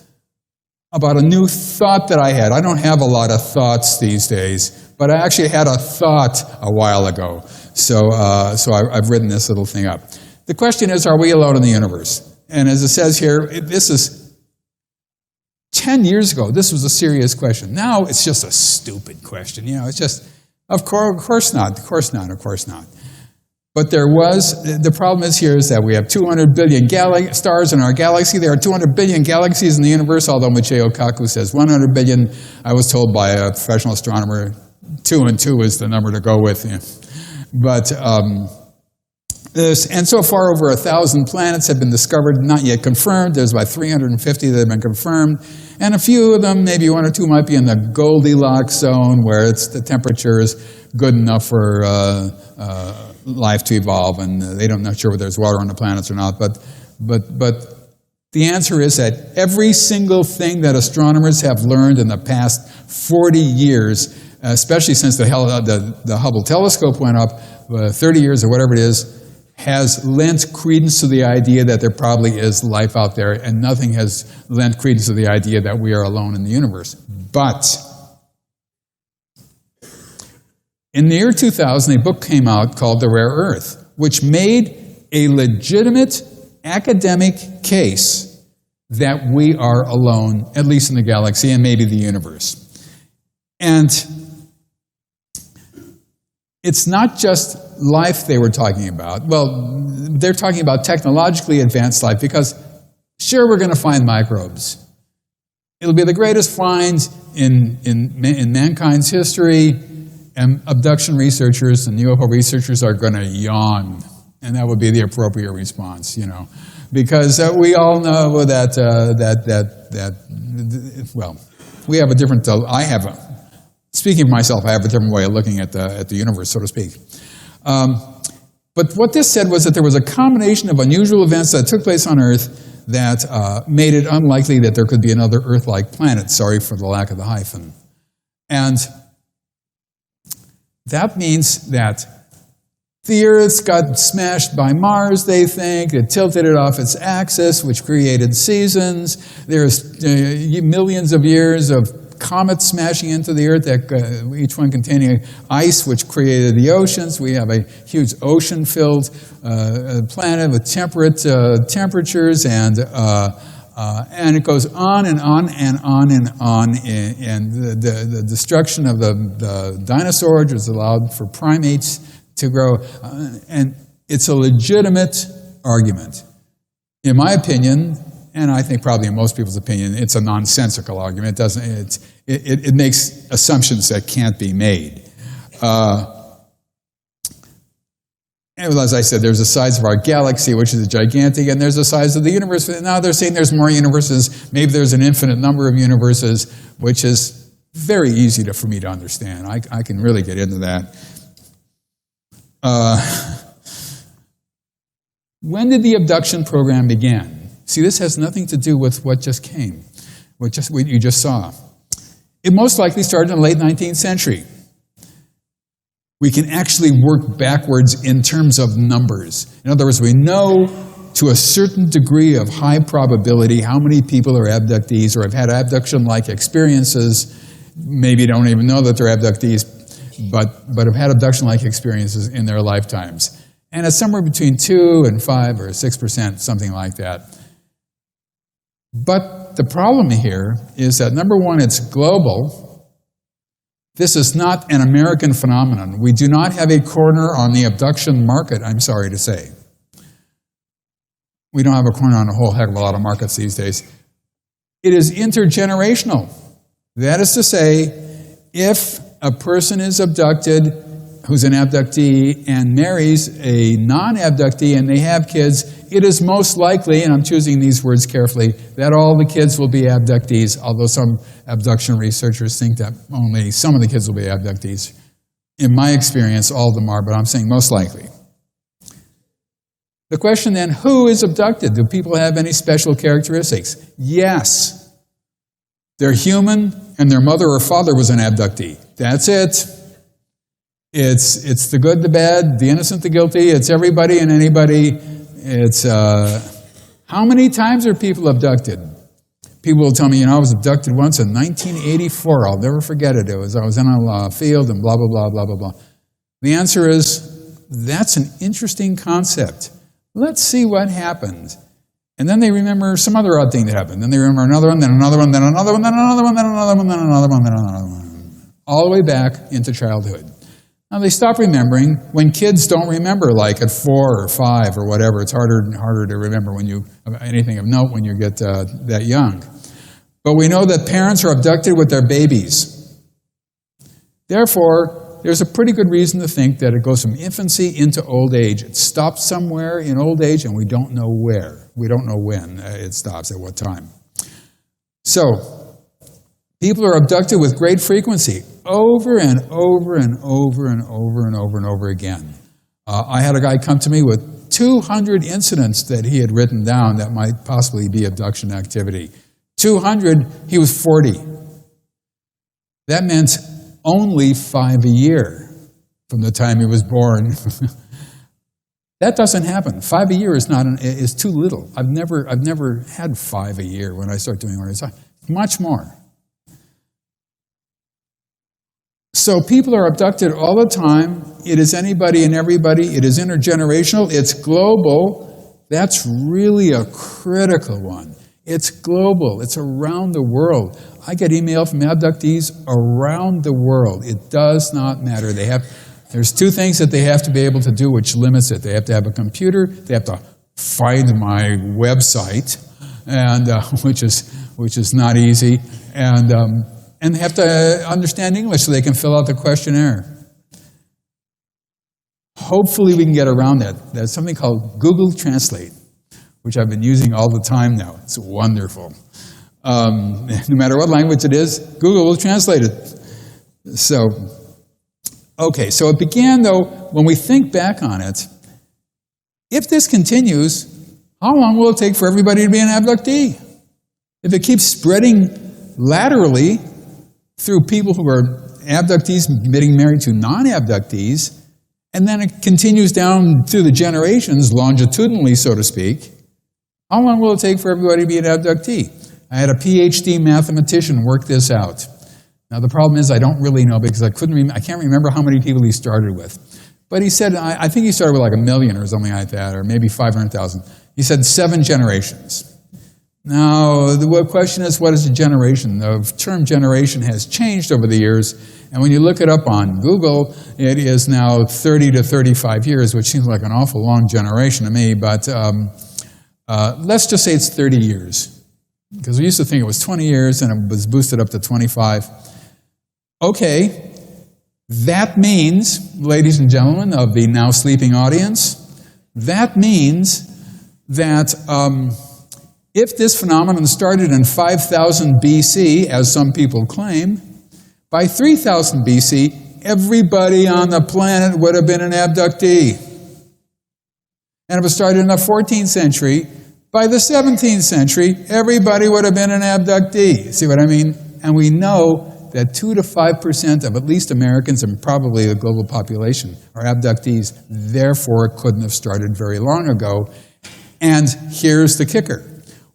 about a new thought that I had. I don't have a lot of thoughts these days, but I actually had a thought a while ago. So I've written this little thing up. The question is, are we alone in the universe? And as it says here, this is 10 years ago, this was a serious question. Now it's just a stupid question. You know, it's just, of course not. But the problem is here is that we have 200 billion stars in our galaxy. There are 200 billion galaxies in the universe, although Michio Kaku says 100 billion. I was told by a professional astronomer 2 and 2 is the number to go with. Yeah. But, and so far over 1,000 planets have been discovered, not yet confirmed. There's about 350 that have been confirmed. And a few of them, maybe 1 or 2, might be in the Goldilocks zone where the temperature is good enough for life to evolve, and I'm not sure whether there's water on the planets or not. But the answer is that every single thing that astronomers have learned in the past 40 years, especially since the Hubble telescope went up, 30 years or whatever it is, has lent credence to the idea that there probably is life out there, and nothing has lent credence to the idea that we are alone in the universe. But in the year 2000, a book came out called The Rare Earth, which made a legitimate academic case that we are alone, at least in the galaxy and maybe the universe. And it's not just life they were talking about. Well, they're talking about technologically advanced life because, sure, we're going to find microbes. It'll be the greatest find in mankind's history, and abduction researchers and UFO researchers are going to yawn, and that would be the appropriate response, you know, because we all know that we have a different. Speaking for myself, I have a different way of looking at the universe, so to speak. But what this said was that there was a combination of unusual events that took place on Earth that made it unlikely that there could be another Earth-like planet. Sorry for the lack of the hyphen. And that means that the Earth got smashed by Mars, they think. It tilted it off its axis, which created seasons. There's millions of years of comets smashing into the Earth, each one containing ice, which created the oceans. We have a huge ocean-filled planet with temperate temperatures, and it goes on and on and on and on. And the destruction of the dinosaurs has allowed for primates to grow, and it's a legitimate argument. In my opinion, and I think probably in most people's opinion, it's a nonsensical argument. It makes assumptions that can't be made. And as I said, there's the size of our galaxy, which is gigantic, and there's the size of the universe. Now they're saying there's more universes. Maybe there's an infinite number of universes, which is very easy for me to understand. I can really get into that. When did the abduction program begin? See, this has nothing to do with what just came, what you just saw. It most likely started in the late 19th century. We can actually work backwards in terms of numbers. In other words, we know to a certain degree of high probability how many people are abductees or have had abduction-like experiences, maybe don't even know that they're abductees, but have had abduction-like experiences in their lifetimes. And it's somewhere between 2 and 5 or 6%, something like that. But the problem here is that, number one, it's global. This is not an American phenomenon. We do not have a corner on the abduction market, I'm sorry to say. We don't have a corner on a whole heck of a lot of markets these days. It is intergenerational. That is to say, if a person is abducted, who's an abductee, and marries a non-abductee and they have kids, it is most likely, and I'm choosing these words carefully, that all the kids will be abductees, although some abduction researchers think that only some of the kids will be abductees. In my experience, all of them are, but I'm saying most likely. The question then, who is abducted? Do people have any special characteristics? Yes. They're human, and their mother or father was an abductee. That's it. It's the good, the bad, the innocent, the guilty. It's everybody and anybody. It's how many times are people abducted? People will tell me, I was abducted once in 1984. I'll never forget it. I was in a field and blah, blah, blah, blah, blah, blah. The answer is, that's an interesting concept. Let's see what happened. And then they remember some other odd thing that happened. Then they remember another one, then another one, then another one, then another one, then another one, then another one, then another one. All the way back into childhood. Now, they stop remembering when kids don't remember, like at 4 or 5 or whatever. It's harder and harder to remember when you anything of note when you get that young. But we know that parents are abducted with their babies. Therefore, there's a pretty good reason to think that it goes from infancy into old age. It stops somewhere in old age, and we don't know where. We don't know when it stops, at what time. So, people are abducted with great frequency, over and over and over and over and over and over again. I had a guy come to me with 200 incidents that he had written down that might possibly be abduction activity. 200, he was 40. That meant only 5 a year from the time he was born. That doesn't happen. 5 a year is too little. I've never had 5 a year when I start doing research. Much more. So people are abducted all the time. It is anybody and everybody. It is intergenerational. It's global. That's really a critical one. It's global. It's around the world. I get email from abductees around the world. It does not matter. There's 2 things that they have to be able to do which limits it. They have to have a computer. They have to find my website, and which is not easy. And they have to understand English so they can fill out the questionnaire. Hopefully we can get around that. There's something called Google Translate, which I've been using all the time now. It's wonderful. No matter what language it is, Google will translate it. So it began, though, when we think back on it, if this continues, how long will it take for everybody to be an abductee? If it keeps spreading laterally through people who are abductees getting married to non-abductees, and then it continues down through the generations, longitudinally, so to speak, how long will it take for everybody to be an abductee? I had a PhD mathematician work this out. Now, the problem is I don't really know because I can't remember how many people he started with. But he said, I think he started with like 1 million or something like that, or maybe 500,000. He said 7 generations. Now, the question is, what is a generation? The term generation has changed over the years, and when you look it up on Google, it is now 30 to 35 years, which seems like an awful long generation to me, but let's just say it's 30 years, because we used to think it was 20 years, and it was boosted up to 25. Okay, that means, ladies and gentlemen of the now sleeping audience, that means that if this phenomenon started in 5000 BC, as some people claim, by 3000 BC, everybody on the planet would have been an abductee. And if it started in the 14th century, by the 17th century, everybody would have been an abductee. See what I mean? And we know that 2 to 5% of at least Americans, and probably the global population, are abductees. Therefore, it couldn't have started very long ago. And here's the kicker.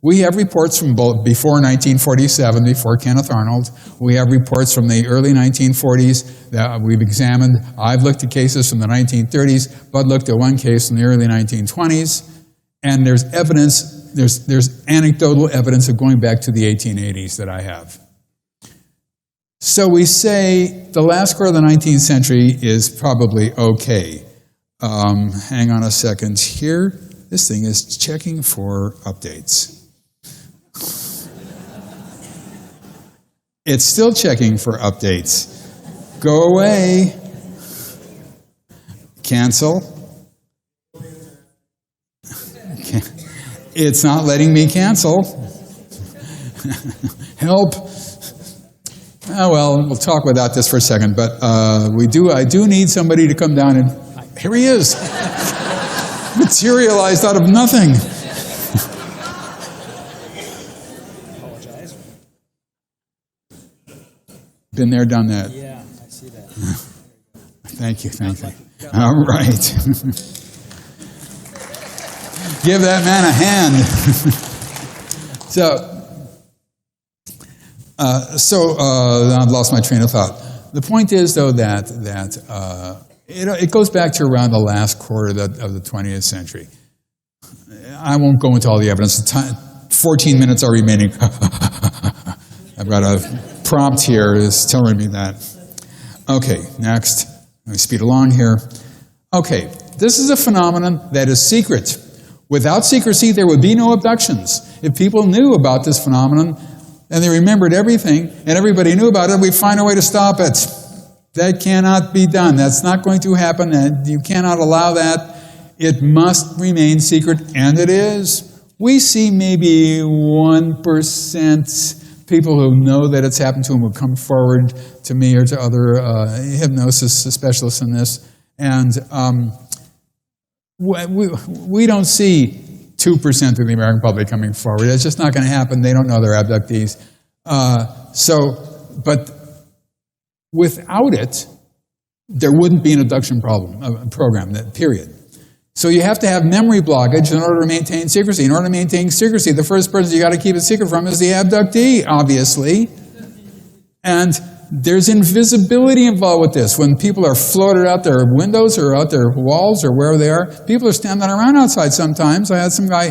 We have reports from both before 1947, before Kenneth Arnold. We have reports from the early 1940s that we've examined. I've looked at cases from the 1930s. Bud looked at one case in the early 1920s. And there's evidence, there's anecdotal evidence of going back to the 1880s that I have. So we say the last quarter of the 19th century is probably okay. Hang on a second here. This thing is checking for updates. It's still checking for updates. Go away. Cancel. It's not letting me cancel. Help. Oh, well, we'll talk about this for a second, but I do need somebody to come down and... Here he is. Materialized out of nothing. Apologize. Been there, done that. Yeah, I see that. Thank you. All right. Give that man a hand. I've lost my train of thought. The point is, though, that it goes back to around the last quarter of the 20th century. I won't go into all the evidence. 14 minutes are remaining. I've got a prompt here that's telling me that. Okay, next. Let me speed along here. Okay, this is a phenomenon that is secret. Without secrecy, there would be no abductions. If people knew about this phenomenon and they remembered everything and everybody knew about it, we'd find a way to stop it. That cannot be done. That's not going to happen, and you cannot allow that. It must remain secret, and it is. We see maybe 1% people who know that it's happened to them will come forward to me or to other hypnosis specialists in this, and we don't see 2% of the American public coming forward. It's just not going to happen. They don't know they're abductees. But without it, there wouldn't be an abduction program, period. So you have to have memory blockage in order to maintain secrecy. In order to maintain secrecy, the first person you got to keep it secret from is the abductee, obviously. And there's invisibility involved with this. When people are floated out their windows or out their walls or wherever they are, people are standing around outside sometimes. I had some guy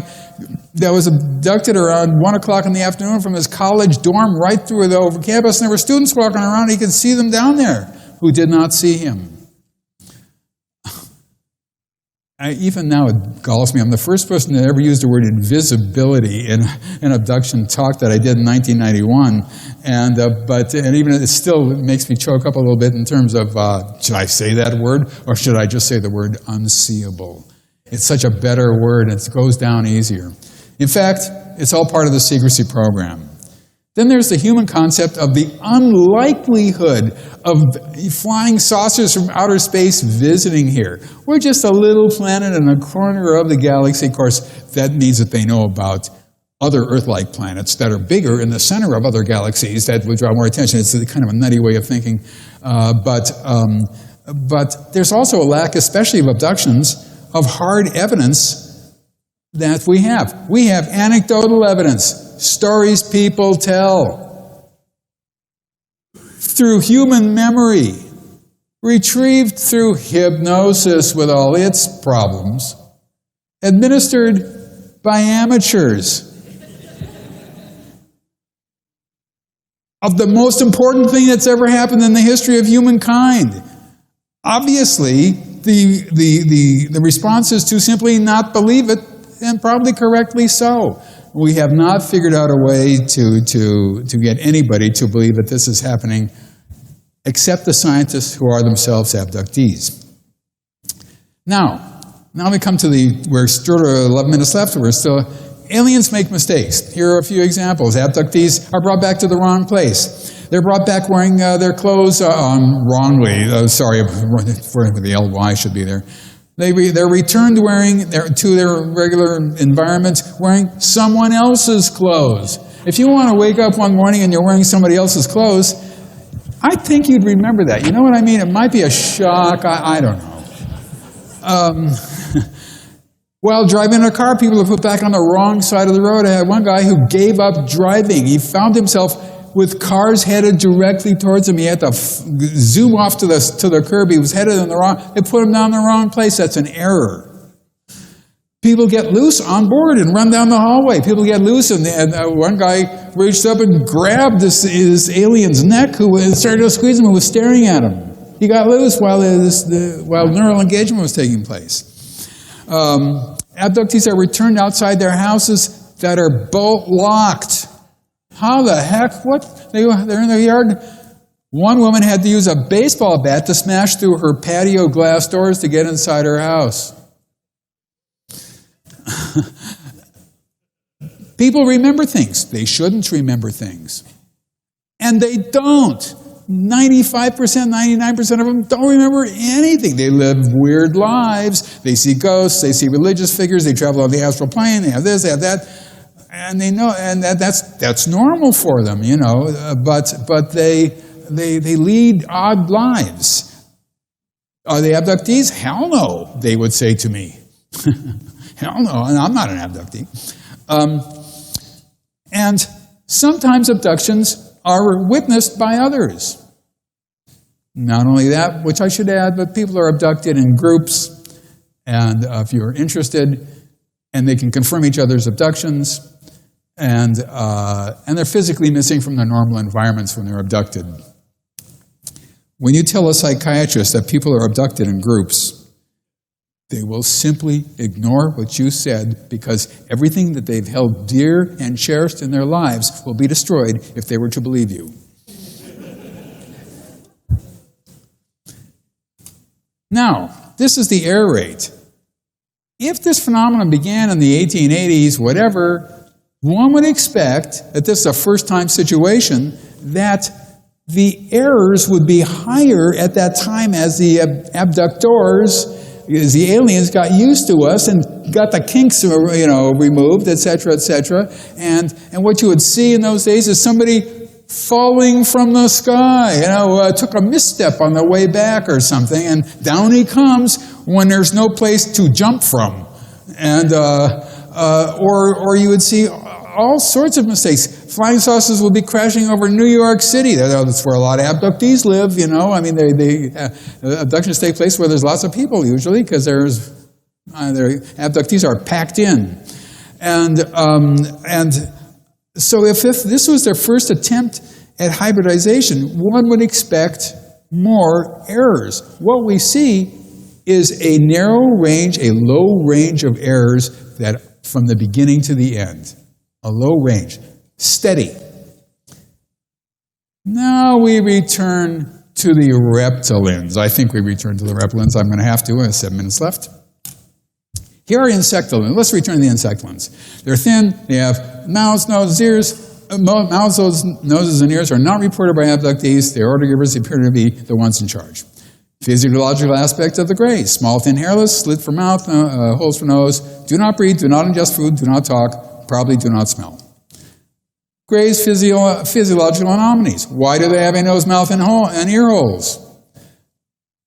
that was abducted around 1 o'clock in the afternoon from his college dorm right through the over campus, and there were students walking around. He could see them down there who did not see him. Even now it galls me. I'm the first person that ever used the word invisibility in an abduction talk that I did in 1991. And even it still makes me choke up a little bit in terms of, should I say that word or should I just say the word unseeable? It's such a better word and it goes down easier. In fact, it's all part of the secrecy program. Then there's the human concept of the unlikelihood of flying saucers from outer space visiting here. We're just a little planet in a corner of the galaxy. Of course, that means that they know about other Earth-like planets that are bigger in the center of other galaxies that would draw more attention. It's kind of a nutty way of thinking. But there's also a lack, especially of abductions, of hard evidence that we have. We have anecdotal evidence. Stories people tell through human memory, retrieved through hypnosis with all its problems, administered by amateurs. Of the most important thing that's ever happened in the history of humankind. Obviously, the response is to simply not believe it, and probably correctly so. We have not figured out a way to get anybody to believe that this is happening except the scientists who are themselves abductees. Now we come to we're still 11 minutes left, we're still, aliens make mistakes. Here are a few examples. Abductees are brought back to the wrong place. They're brought back wearing their clothes wrongly. Sorry, the LY should be there. They're returned to their regular environments wearing someone else's clothes. If you want to wake up one morning and you're wearing somebody else's clothes, I think you'd remember that. You know what I mean? It might be a shock. I don't know. While driving a car, people are put back on the wrong side of the road. I had one guy who gave up driving. He found himself with cars headed directly towards him. He had to zoom off to the curb. He was headed in the wrong. They put him down the wrong place. That's an error. People get loose on board and run down the hallway. People get loose, and one guy reached up and grabbed this alien's neck, who started to squeeze him and was staring at him. He got loose while neural engagement was taking place. Abductees are returned outside their houses that are bolt locked. How the heck? What? They're in their yard. One woman had to use a baseball bat to smash through her patio glass doors to get inside her house. People remember things. They shouldn't remember things. And they don't. 95%, 99% of them don't remember anything. They live weird lives. They see ghosts. They see religious figures. They travel on the astral plane. They have this, they have that. And they know, and that's normal for them, you know. But they lead odd lives. Are they abductees? Hell no, they would say to me. Hell no, and I'm not an abductee. And sometimes abductions are witnessed by others. Not only that, which I should add, but people are abducted in groups, and if you're interested, and they can confirm each other's abductions, and they're physically missing from their normal environments when they're abducted. When you tell a psychiatrist that people are abducted in groups, they will simply ignore what you said, because everything that they've held dear and cherished in their lives will be destroyed if they were to believe you. Now, this is the error rate. If this phenomenon began in the 1880s, whatever, one would expect that this is a first-time situation, that the errors would be higher at that time as the abductors, as the aliens got used to us and got the kinks, removed, etc., etc. And what you would see in those days is somebody falling from the sky, took a misstep on the way back or something, and down he comes when there's no place to jump from. And or you would see all sorts of mistakes. Flying saucers will be crashing over New York City. That's where a lot of abductees live, abductions take place where there's lots of people usually, because their abductees are packed in. And so if this was their first attempt at hybridization, one would expect more errors. What we see is a narrow range, a low range of errors that from the beginning to the end. A low range. Steady. Now we return to the reptilians. I think we return to the reptilians. I'm going to have to. I have 7 minutes left. Here are insectilians. Let's return to the insectilians. They're thin. They have mouths, noses, ears. Mouths, noses, and ears are not reported by abductees. Their order givers appear to be the ones in charge. Physiological aspect of the greys. Small, thin, hairless, slit for mouth, holes for nose. Do not breathe, do not ingest food, do not talk, probably do not smell. Greys, physiological anomalies. Why do they have a nose, mouth, and ear holes?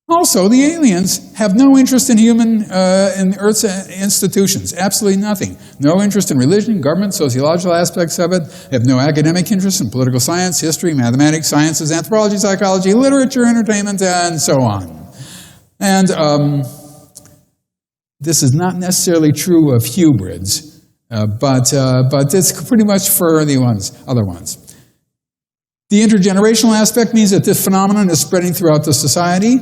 Also, the aliens have no interest in in Earth's institutions. Absolutely nothing. No interest in religion, government, sociological aspects of it. They have no academic interest in political science, history, mathematics, sciences, anthropology, psychology, literature, entertainment, and so on. And this is not necessarily true of hybrids, but it's pretty much for the other ones. The intergenerational aspect means that this phenomenon is spreading throughout the society.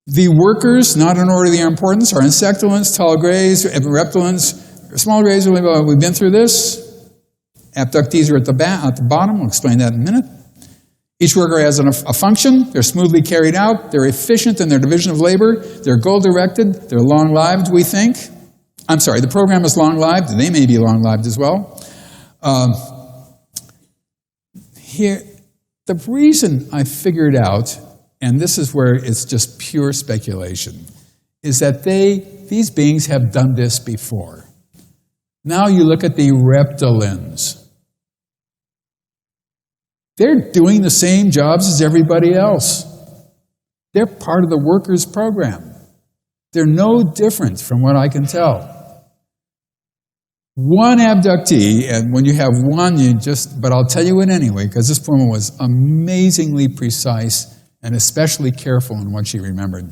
The workers, not in order of their importance, are insectilians, tall greys, reptilians, small greys. We've been through this. Abductees are at the bottom. We'll explain that in a minute. Each worker has a function. They're smoothly carried out. They're efficient in their division of labor. They're goal-directed. They're long-lived, we think. I'm sorry, the program is long-lived. They may be long-lived as well. Here, the reason I figured out, and this is where it's just pure speculation, is that these beings have done this before. Now you look at the reptilians. They're doing the same jobs as everybody else. They're part of the workers' program. They're no different from what I can tell. One abductee, and when you have one, but I'll tell you it anyway, because this woman was amazingly precise and especially careful in what she remembered,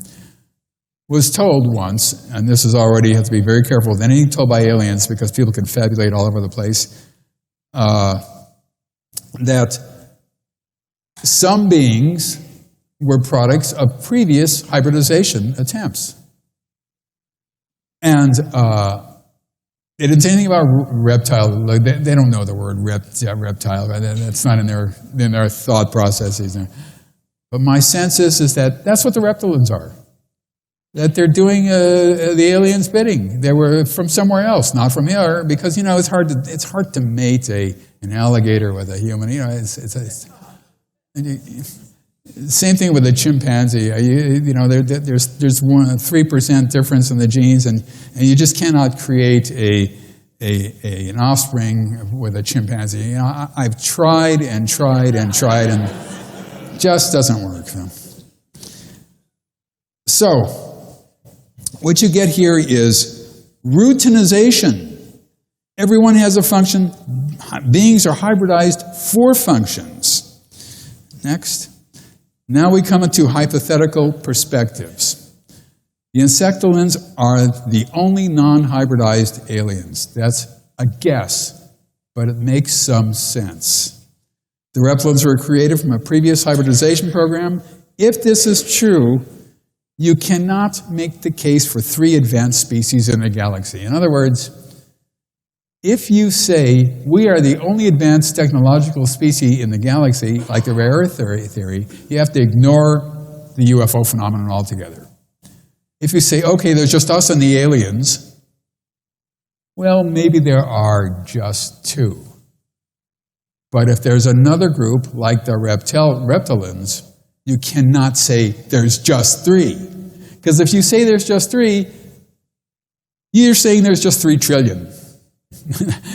was told once, and this is already, you have to be very careful with anything told by aliens because people can fabulate all over the place, that some beings were products of previous hybridization attempts. And they didn't say anything about reptile. Like they don't know the word reptile. That's not in their thought processes. But my sense is that that's what the reptilians are. That they're doing the aliens' bidding. They were from somewhere else, not from here, because it's hard to mate an alligator with a human. Same thing with a chimpanzee. There's 3% difference in the genes, and you just cannot create an offspring with a chimpanzee. I've tried and tried and tried, and it just doesn't work. So, what you get here is routinization. Everyone has a function. Beings are hybridized for functions. Next. Now we come into hypothetical perspectives. The insectoids are the only non-hybridized aliens. That's a guess, but it makes some sense. The reptilians were created from a previous hybridization program. If this is true, you cannot make the case for 3 advanced species in the galaxy. In other words, if you say we are the only advanced technological species in the galaxy, like the rare earth theory, you have to ignore the UFO phenomenon altogether. If you say, okay, there's just us and the aliens, well, maybe there are just 2. But if there's another group, like the reptilians, you cannot say there's just 3. Because if you say there's just 3, you're saying there's just 3 trillion.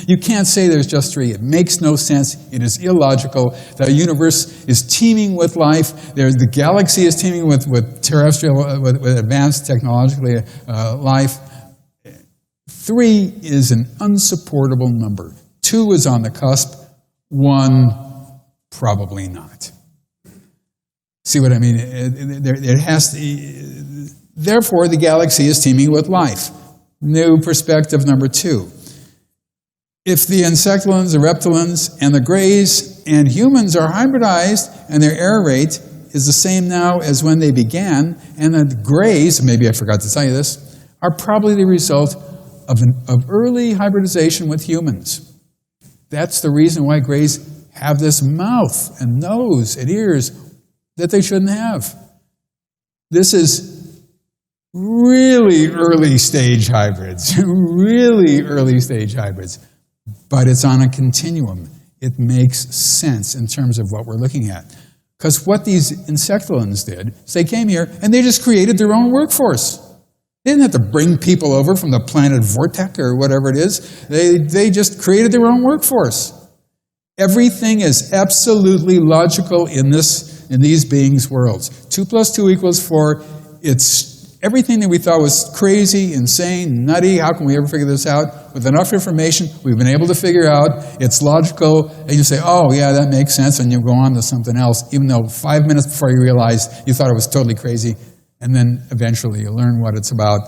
You can't say there's just 3. It makes no sense. It is illogical. The universe is teeming with life. The galaxy is teeming with terrestrial, with advanced technologically life. 3 is an unsupportable number. 2 is on the cusp. 1, probably not. See what I mean? It has to. Therefore, the galaxy is teeming with life. New perspective number 2. If the insectoids, the reptilians, and the greys and humans are hybridized and their error rate is the same now as when they began, and the greys, maybe I forgot to tell you this, are probably the result of early hybridization with humans. That's the reason why greys have this mouth and nose and ears that they shouldn't have. This is really early stage hybrids, really early stage hybrids. But it's on a continuum. It makes sense in terms of what we're looking at. Because what these insectoids did is they came here and they just created their own workforce. They didn't have to bring people over from the planet Vortek or whatever it is. They just created their own workforce. Everything is absolutely logical in these beings' worlds. 2 + 2 = 4. It's everything that we thought was crazy, insane, nutty. How can we ever figure this out? With enough information, we've been able to figure out it's logical. And you say, oh, yeah, that makes sense. And you go on to something else, even though 5 minutes before you realized you thought it was totally crazy. And then eventually you learn what it's about.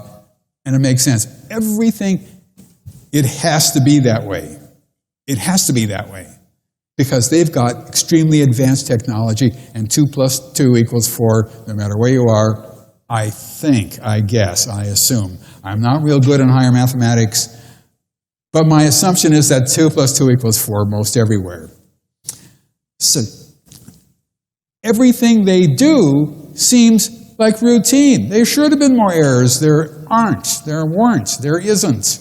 And it makes sense. Everything, it has to be that way. It has to be that way. Because they've got extremely advanced technology, and 2 + 2 = 4, no matter where you are. I think, I guess, I assume. I'm not real good in higher mathematics, but my assumption is that 2 + 2 = 4 most everywhere. So, everything they do seems like routine. There should have been more errors. There aren't. There weren't. There isn't.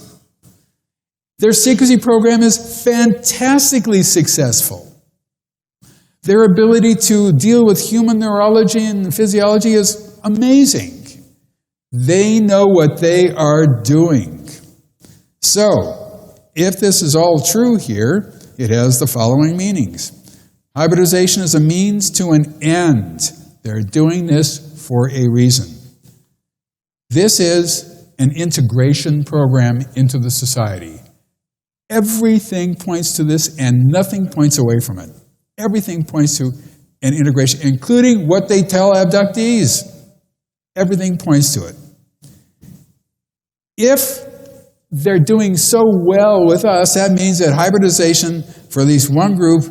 Their secrecy program is fantastically successful. Their ability to deal with human neurology and physiology is amazing. They know what they are doing. So, if this is all true here, it has the following meanings. Hybridization is a means to an end. They're doing this for a reason. This is an integration program into the society. Everything points to this and nothing points away from it. Everything points to an integration, including what they tell abductees. Everything points to it. If they're doing so well with us, that means that hybridization for at least one group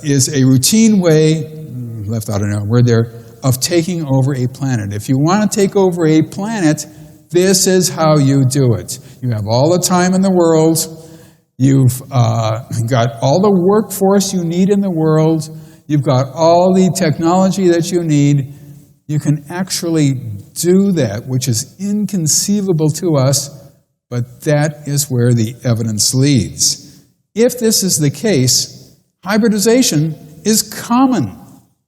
is a routine way, left out a word there, of taking over a planet. If you want to take over a planet, this is how you do it. You have all the time in the world. You've got all the workforce you need in the world. You've got all the technology that you need. You can actually do that, which is inconceivable to us, but that is where the evidence leads. If this is the case, hybridization is common.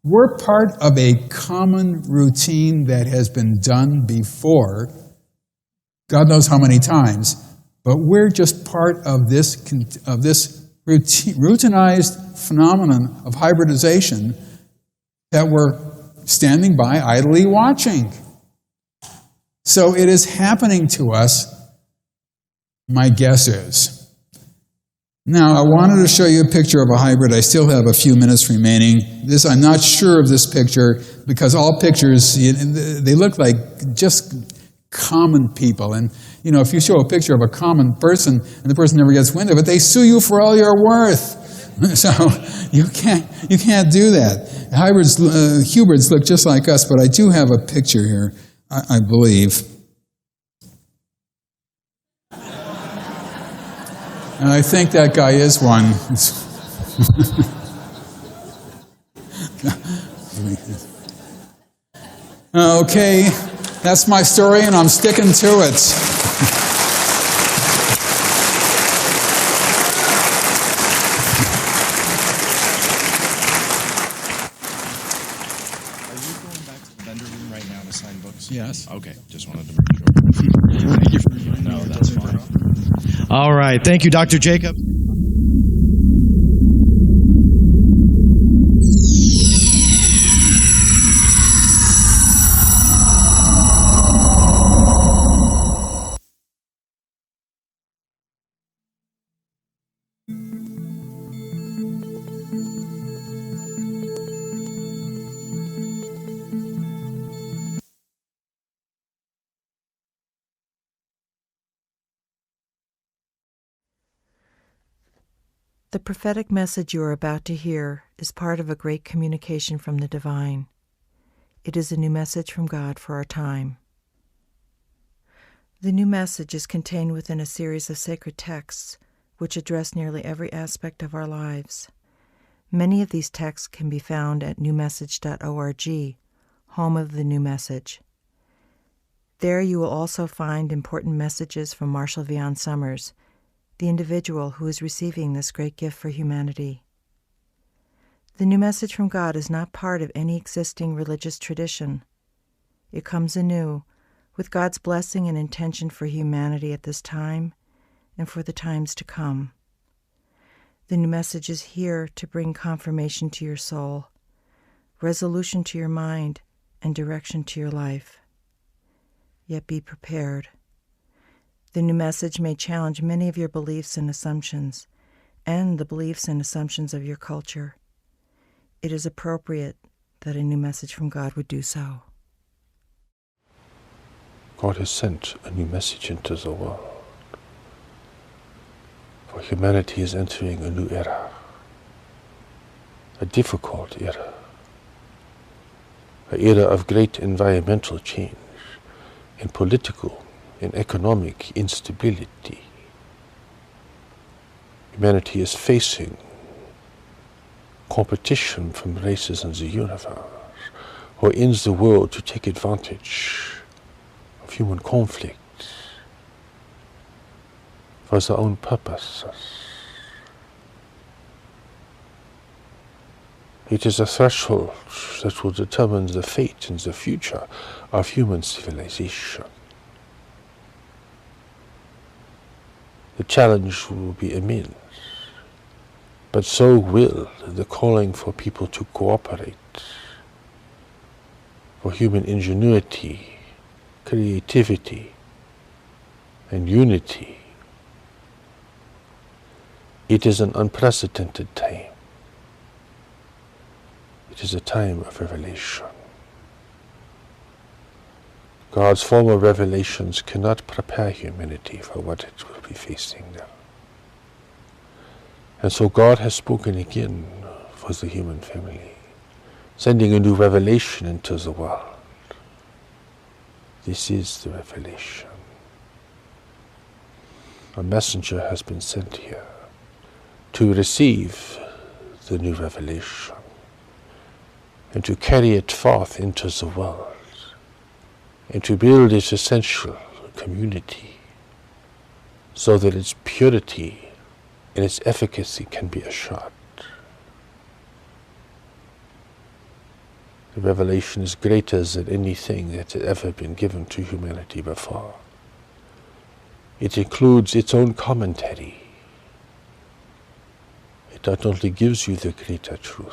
We're part of a common routine that has been done before, God knows how many times, but we're just part of this routinized phenomenon of hybridization that we're standing by idly watching. So it is happening to us, my guess is. Now, I wanted to show you a picture of a hybrid. I still have a few minutes remaining. I'm not sure of this picture because all pictures, they look like just common people. And, if you show a picture of a common person and the person never gets wind of it, they sue you for all you're worth. So you can't do that. Hybrids look just like us, but I do have a picture here, I believe. And I think that guy is one. Okay, that's my story, and I'm sticking to it. Yes. Okay, just wanted to make sure. Thank you for No, that's fine. All right, thank you, Dr. Jacob. The prophetic message you are about to hear is part of a great communication from the divine. It is a new message from God for our time. The new message is contained within a series of sacred texts which address nearly every aspect of our lives. Many of these texts can be found at newmessage.org, home of the New Message. There you will also find important messages from Marshall Vian Summers, the individual who is receiving this great gift for humanity. The new message from God is not part of any existing religious tradition. It comes anew, with God's blessing and intention for humanity at this time and for the times to come. The new message is here to bring confirmation to your soul, resolution to your mind, and direction to your life. Yet be prepared. The new message may challenge many of your beliefs and assumptions, and the beliefs and assumptions of your culture. It is appropriate that a new message from God would do so. God has sent a new message into the world. For humanity is entering a new era, a difficult era, an era of great environmental change, in political and economic instability. Humanity is facing competition from races in the universe, who are in the world to take advantage of human conflict for their own purposes. It is a threshold that will determine the fate and the future of human civilization. The challenge will be immense, but so will the calling for people to cooperate, for human ingenuity creativity, and unity. It is an unprecedented time. It is a time of revelation. God's former revelations cannot prepare humanity for what it will be facing now. And so God has spoken again for the human family, sending a new revelation into the world. This is the revelation. A messenger has been sent here to receive the new revelation and to carry it forth into the world and to build its essential community so that its purity and its efficacy can be assured. The revelation is greater than anything that has ever been given to humanity before. It includes its own commentary. It not only gives you the greater truth,